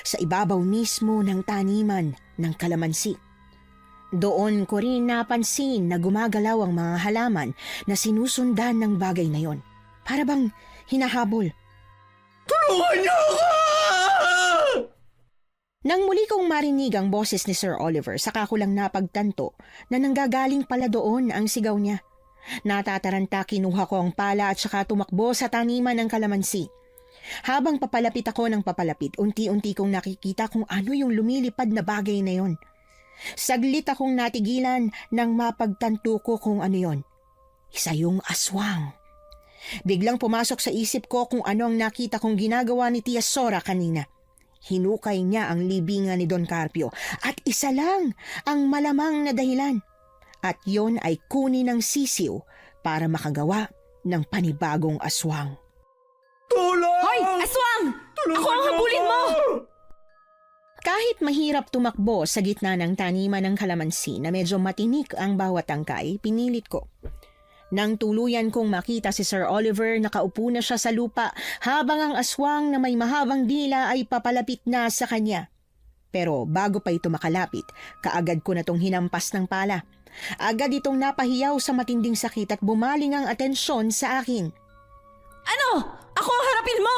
sa ibabaw mismo ng taniman ng kalamansi. Doon ko rin napansin na gumagalaw ang mga halaman na sinusundan ng bagay na yon. Para bang hinahabol. Tulungan niyo ako! Nang muli kong marinig ang boses ni Sir Oliver, saka ko lang napagtanto na nanggagaling pala doon ang sigaw niya. Natataranta, kinuha ko ang pala at saka tumakbo sa taniman ng kalamansi. Habang papalapit ako ng papalapit, unti-unti kong nakikita kung ano yung lumilipad na bagay na yon. Saglit akong natigilan nang mapagtanto ko kung ano yon. Isa yung aswang. Biglang pumasok sa isip ko kung ano ang nakita kong ginagawa ni Tia Sora kanina. Hinukay niya ang libingan ni Don Carpio at isa lang ang malamang na dahilan. At yon ay kunin ng sisiw para makagawa ng panibagong aswang. Tulong! Hoy! Aswang! Tulungan Ako ang niyo habulin ako! mo! Kahit mahirap tumakbo sa gitna ng taniman ng kalamansi na medyo matinik ang bawat tangkay, pinilit ko. Nang tuluyan kong makita si Sir Oliver, nakaupo na siya sa lupa habang ang aswang na may mahabang dila ay papalapit na sa kanya. Pero bago pa ito makalapit, kaagad ko na tong hinampas ng pala. Agad itong napahiyaw sa matinding sakit at bumaling ang atensyon sa akin. Ano? Ako ang harapin mo!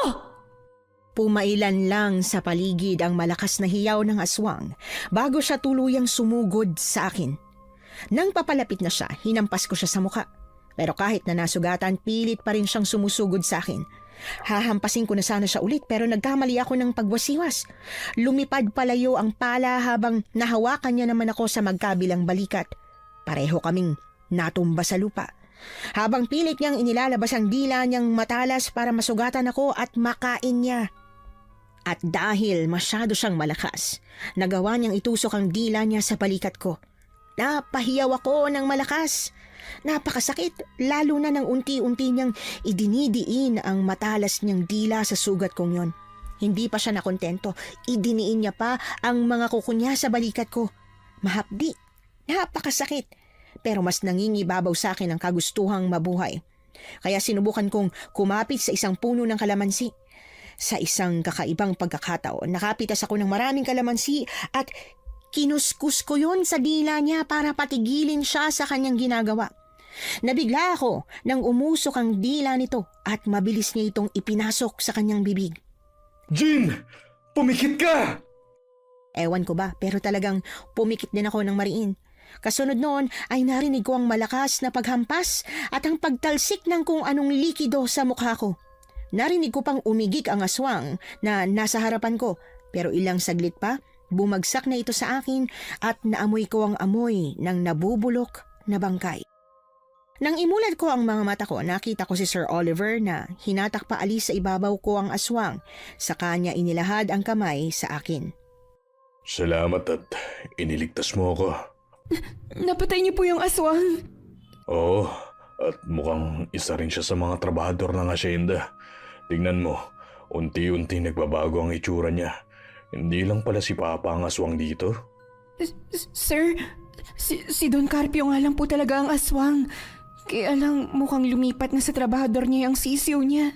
Pumailan lang sa paligid ang malakas na hiyaw ng aswang bago siya tuluyang sumugod sa akin. Nang papalapit na siya, hinampas ko siya sa muka. Pero kahit na nasugatan, pilit pa rin siyang sumusugod sa akin. Hahampasin ko na sana siya ulit pero nagkamali ako ng pagwasiwas. Lumipad palayo ang pala habang nahawakan niya naman ako sa magkabilang balikat. Pareho kaming natumba sa lupa. Habang pilit niyang inilalabas ang dila niyang matalas para masugatan ako at makain niya. At dahil masyado siyang malakas, nagawa niyang itusok ang dila niya sa balikat ko. Napahiyaw ako ng malakas. Napakasakit, lalo na nang unti-unti niyang idinidiin ang matalas niyang dila sa sugat kong yon. Hindi pa siya nakontento, idiniin niya pa ang mga kuko niya sa balikat ko. Mahapdi, napakasakit, pero mas nangingibabaw sa akin ang kagustuhang mabuhay. Kaya sinubukan kong kumapit sa isang puno ng kalamansi. Sa isang kakaibang pagkakataon, nakapitas ako ng maraming kalamansi at kinuskus ko yon sa dila niya para patigilin siya sa kanyang ginagawa. Nabigla ako nang umusok ang dila nito at mabilis niya itong ipinasok sa kanyang bibig. Jean! Pumikit ka! Ewan ko ba, pero talagang pumikit din ako ng mariin. Kasunod noon ay narinig ko ang malakas na paghampas at ang pagtalsik ng kung anong likido sa mukha ko. Narinig ko pang umigik ang aswang na nasa harapan ko, pero ilang saglit pa, bumagsak na ito sa akin at naamoy ko ang amoy ng nabubulok na bangkay. Nang imulat ko ang mga mata ko, nakita ko si Sir Oliver na hinatak paalis sa ibabaw ko ang aswang. Sa kanya inilahad ang kamay sa akin. Salamat at iniligtas mo ako. Napatay niyo po yung aswang. Oo, at mukhang isa rin siya sa mga trabahador ng asyenda. Tingnan mo, unti-unti nagbabago ang itsura niya. Hindi lang pala si Papa ang aswang dito. Sir, si Don Carpio nga lang po talaga ang aswang. Kaya lang mukhang lumipat na sa trabahador niya yung sisiw niya.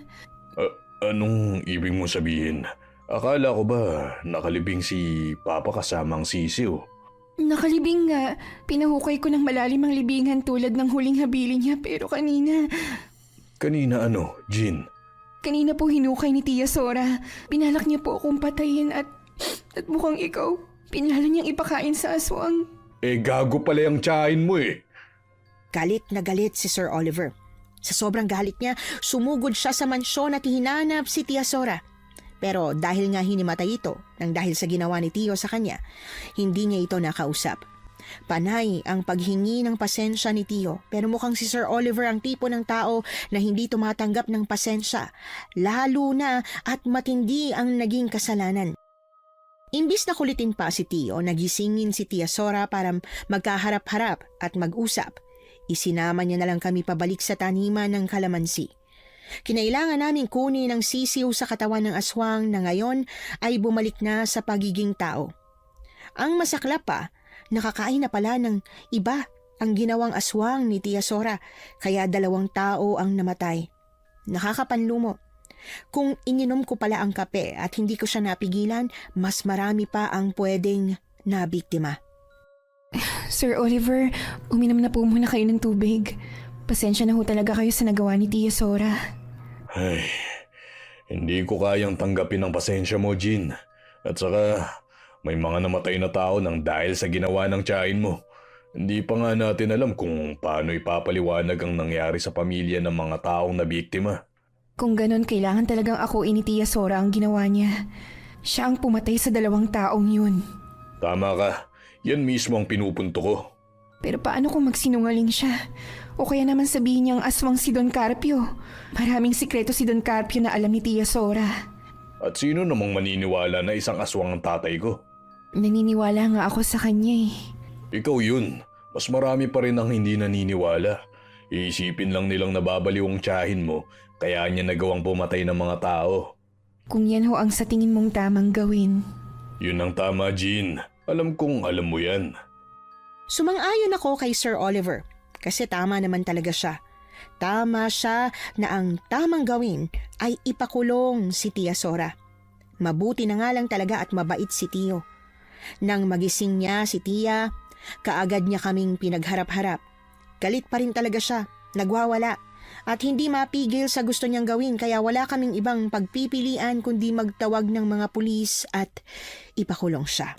Anong ibig mo sabihin? Akala ko ba nakalibing si Papa kasamang sisiw? Nakalibing nga. Pinahukay ko ng malalim ang libingan tulad ng huling habili niya pero kanina... Kanina ano, Jean? Kanina po hinukay ni Tia Sora. Pinalak niya po akong patayin at mukhang ikaw, pinala niyang ipakain sa aswang. Gago pala yung tiyahin mo eh. Galit na galit si Sir Oliver. Sa sobrang galit niya, sumugod siya sa mansyon at hinanap si Tia Sora. Pero dahil nga hinimatay ito, nang dahil sa ginawa ni Tio sa kanya, hindi niya ito nakausap. Panay ang paghingi ng pasensya ni Tio, pero mukhang si Sir Oliver ang tipo ng tao na hindi tumatanggap ng pasensya, lalo na at matindi ang naging kasalanan. Imbis na kulitin pa si Tio, nagisingin si Tia Sora para magkaharap-harap at mag-usap. Isinama niya na lang kami pabalik sa taniman ng kalamansi. Kinailangan naming kunin ang sisiw sa katawan ng aswang na ngayon ay bumalik na sa pagiging tao. Ang masaklap pa, nakakain na pala ng iba ang ginawang aswang ni Tia Sora, kaya 2 tao ang namatay. Nakakapanlumo. Kung ininom ko pala ang kape at hindi ko siya napigilan, mas marami pa ang pwedeng nabiktima. Sir Oliver, uminom na po muna kayo ng tubig. Pasensya na ho talaga kayo sa nagawa ni Tia Sora. Ay, hindi ko kayang tanggapin ang pasensya mo, Jean. At saka, may mga namatay na tao nang dahil sa ginawa ng tiyahin mo. Hindi pa nga natin alam kung paano ipapaliwanag ang nangyari sa pamilya ng mga taong nabiktima. Kung ganon, kailangan talagang ako ni Tia Sora ang ginawa niya. Siya ang pumatay sa 2 taong yun. Tama ka, yan mismo ang pinupunto ko. Pero paano kung magsinungaling siya? O kaya naman sabihin niyang aswang si Don Carpio. Maraming sikreto si Don Carpio na alam ni Tia Sora. At sino namang maniniwala na isang aswang ang tatay ko? Naniniwala nga ako sa kanya eh. Ikaw yun. Mas marami pa rin ang hindi naniniwala. Iisipin lang nilang nababaliw ang tiyahin mo, kaya niya nagawang pumatay ng mga tao. Kung yan ho ang sa tingin mong tamang gawin. Yun ang tama, Jean. Alam kong alam mo yan. Sumang-ayon ako kay Sir Oliver kasi tama naman talaga siya. Tama siya na ang tamang gawin ay ipakulong si Tia Sora. Mabuti na nga lang talaga at mabait si Tio. Nang magising niya si Tia, kaagad niya kaming pinagharap-harap. Galit pa rin talaga siya, nagwawala. At hindi mapigil sa gusto niyang gawin kaya wala kaming ibang pagpipilian kundi magtawag ng mga pulis at ipakulong siya.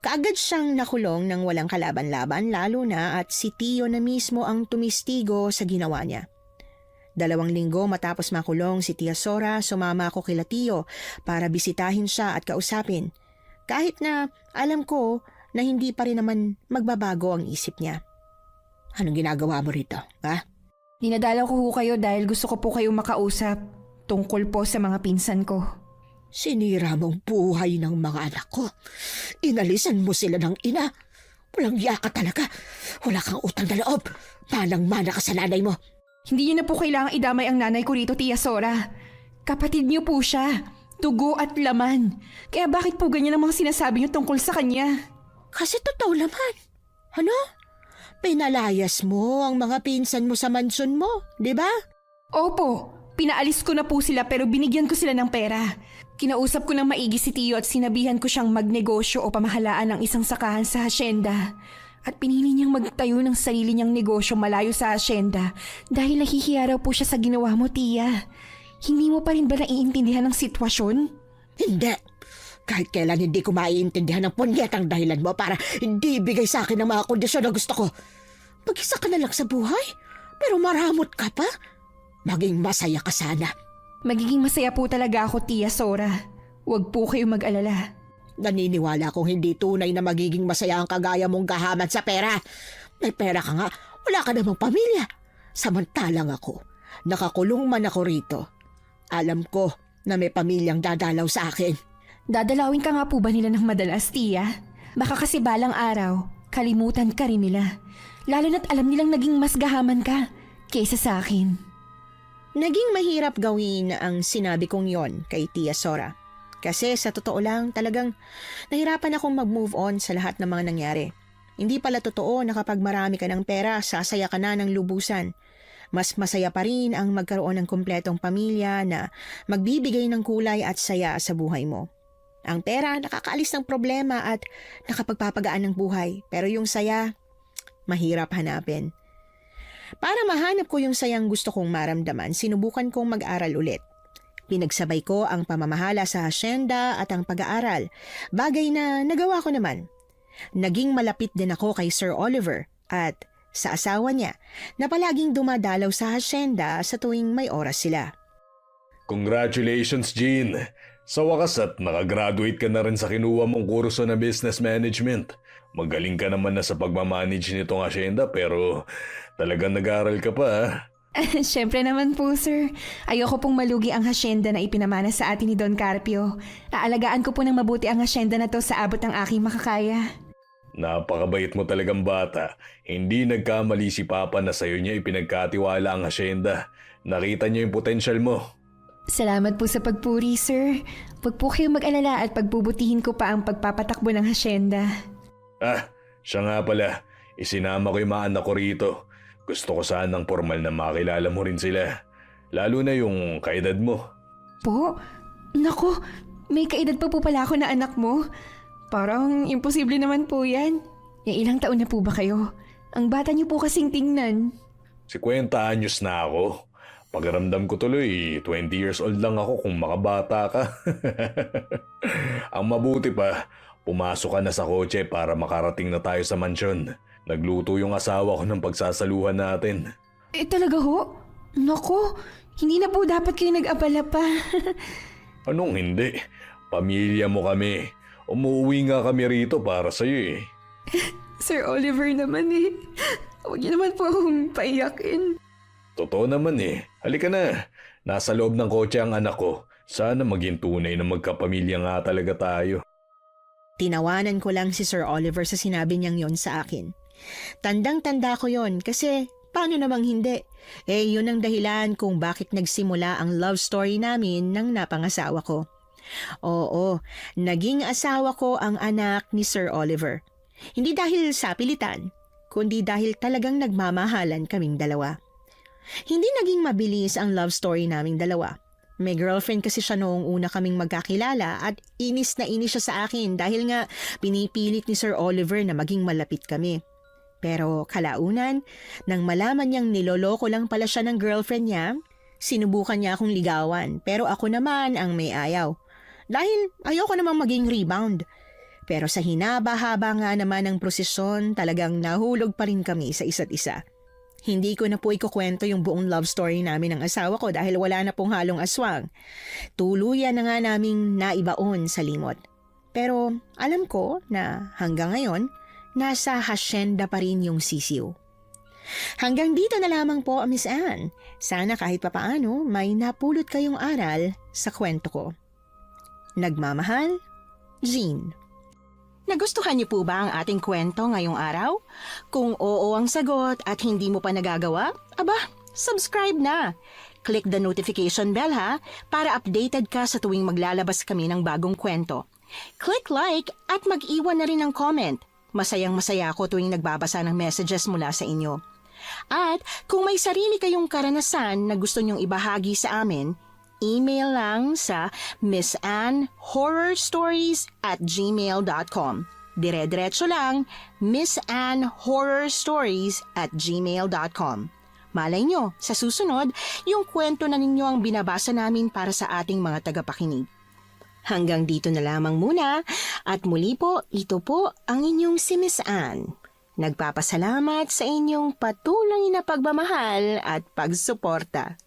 Kaagad siyang nakulong nang walang kalaban-laban lalo na at si Tio na mismo ang tumistigo sa ginawa niya. 2 linggo matapos makulong si Tia Sora, sumama ako kila Tio para bisitahin siya at kausapin. Kahit na alam ko na hindi pa rin naman magbabago ang isip niya. Anong ginagawa mo rito, ha? Dinadalaw ko ho kayo dahil gusto ko po kayong makausap tungkol po sa mga pinsan ko. Sinira mong buhay ng mga anak ko. Inalisan mo sila ng ina. Walang iya ka talaga. Wala kang utang na loob. Manang-mana ka sa nanay mo. Hindi niyo na po kailangang idamay ang nanay ko rito, Tia Sora. Kapatid niyo po siya. Dugo at laman. Kaya bakit po ganyan ang mga sinasabi niyo tungkol sa kanya? Kasi totoo naman. Ano? Pinalayas mo ang mga pinsan mo sa mansyon mo, di ba? Opo, pinaalis ko na po sila pero binigyan ko sila ng pera. Kinausap ko ng maigi si Tio at sinabihan ko siyang magnegosyo o pamahalaan ng isang sakahan sa hasyenda. At pinili niyang magtayo ng sarili niyang negosyo malayo sa hasyenda dahil nahihiya raw po siya sa ginawa mo, Tia. Hindi mo pa rin ba naiintindihan ang sitwasyon? Hindi. Kahit kailan hindi ko maiintindihan ang punyetang dahilan mo para hindi ibigay sa akin ang mga kondisyon na gusto ko. Mag-isa ka na lang sa buhay, pero maramot ka pa. Maging masaya ka sana. Magiging masaya po talaga ako, Tia Sora. Huwag po kayo mag-alala. Naniniwala kong hindi tunay na magiging masaya ang kagaya mong gahaman sa pera. May pera ka nga, wala ka namang pamilya. Samantalang ako, nakakulong man ako rito. Alam ko na may pamilyang dadalaw sa akin. Dadalawin ka nga po ba nila ng madalas, Tia? Baka kasi balang araw, kalimutan ka rin nila. Lalo na't alam nilang naging mas gahaman ka kaysa sa akin. Naging mahirap gawin ang sinabi kong yon kay Tia Sora. Kasi sa totoo lang talagang nahirapan akong mag-move on sa lahat ng mga nangyari. Hindi pala totoo na kapag marami ka ng pera, sasaya ka na ng lubusan. Mas masaya pa rin ang magkaroon ng kumpletong pamilya na magbibigay ng kulay at saya sa buhay mo. Ang pera nakakaalis ng problema at nakapagpapagaan ng buhay, pero yung saya, mahirap hanapin. Para mahanap ko yung sayang gusto kong maramdaman, sinubukan kong mag-aral ulit. Pinagsabay ko ang pamamahala sa hasyenda at ang pag-aaral, bagay na nagawa ko naman. Naging malapit din ako kay Sir Oliver at sa asawa niya na palaging dumadalaw sa hasyenda sa tuwing may oras sila. Congratulations, Jean! Sa wakas at nakagraduate ka na rin sa kinuha mong kurso na business management. Magaling ka naman na sa pagmamanage nitong asyenda pero talagang nag-aral ka pa ha? Siyempre naman po, sir. Ayoko pong malugi ang hasyenda na ipinamana sa atin ni Don Carpio. Aalagaan ko po ng mabuti ang hasyenda na to sa abot ng aking makakaya. Napakabait mo talagang bata. Hindi nagkamali si Papa na sa'yo niya ipinagkatiwala ang asyenda. Nakita niya yung potensyal mo. Salamat po sa pagpuri, sir. Huwag po kayong mag-alala at pagbubutihin ko pa ang pagpapatakbo ng hasyenda. Siya nga pala. Isinama ko yung mga anak ko rito. Gusto ko sanang formal na makilala mo rin sila. Lalo na yung kaedad mo. Po? Nako, may kaedad pa po pala ako na anak mo. Parang imposible naman po yan. Ilang taon na po ba kayo? Ang bata niyo po kasing tingnan. 50 anyos na ako. Pagramdam ko tuloy, 20 years old lang ako kung makabata ka. Ang mabuti pa, pumasok ka na sa kotse para makarating na tayo sa mansyon. Nagluto yung asawa ko ng pagsasaluhan natin. Talaga ho? Nako, hindi na po dapat kayo nag-abala pa. Anong hindi? Pamilya mo kami. Umuwi nga kami rito para sa'yo eh. Sir Oliver naman eh. Huwag niyo naman po akong paiyakin. Totoo naman eh. Halika na. Nasa loob ng kotse ang anak ko. Sana maging tunay na magkapamilya nga talaga tayo. Tinawanan ko lang si Sir Oliver sa sinabi niyang yon sa akin. Tandang-tanda ko yon kasi paano namang hindi? Yun ang dahilan kung bakit nagsimula ang love story namin ng napangasawa ko. Oo, naging asawa ko ang anak ni Sir Oliver. Hindi dahil sa pilitan, kundi dahil talagang nagmamahalan kaming dalawa. Hindi naging mabilis ang love story naming dalawa. May girlfriend kasi siya noong una kaming magkakilala at inis na inis siya sa akin dahil nga pinipilit ni Sir Oliver na maging malapit kami. Pero kalaunan, nang malaman niyang niloloko lang pala siya ng girlfriend niya, sinubukan niya akong ligawan pero ako naman ang may ayaw. Dahil ayoko namang maging rebound. Pero sa hinaba-haba nga naman ng prosesyon, talagang nahulog pa rin kami sa isa't isa. Hindi ko na po ikukwento yung buong love story namin ng asawa ko dahil wala na pong halong aswang. Tuluyan na nga naming naibaon sa limot. Pero alam ko na hanggang ngayon, nasa hasyenda pa rin yung sisiw. Hanggang dito na lamang po, Miss Anne. Sana kahit papaano may napulot kayong aral sa kwento ko. Nagmamahal, Jean. Nagustuhan niyo po ba ang ating kwento ngayong araw? Kung oo ang sagot at hindi mo pa nagagawa, subscribe na. Click the notification bell para updated ka sa tuwing maglalabas kami ng bagong kwento. Click like at mag-iwan na rin ng comment. Masayang-masaya ako tuwing nagbabasa ng messages mula sa inyo. At kung may sarili kayong karanasan na gusto nyong ibahagi sa amin, email lang sa missanhorrorstories@gmail.com. Dire-diretso lang, missanhorrorstories@gmail.com. Malay nyo, sa susunod, yung kwento na ninyo ang binabasa namin para sa ating mga tagapakinig. Hanggang dito na lamang muna at muli po, ito po ang inyong si Miss Anne. Nagpapasalamat sa inyong patuloy na pagmamahal at pagsuporta.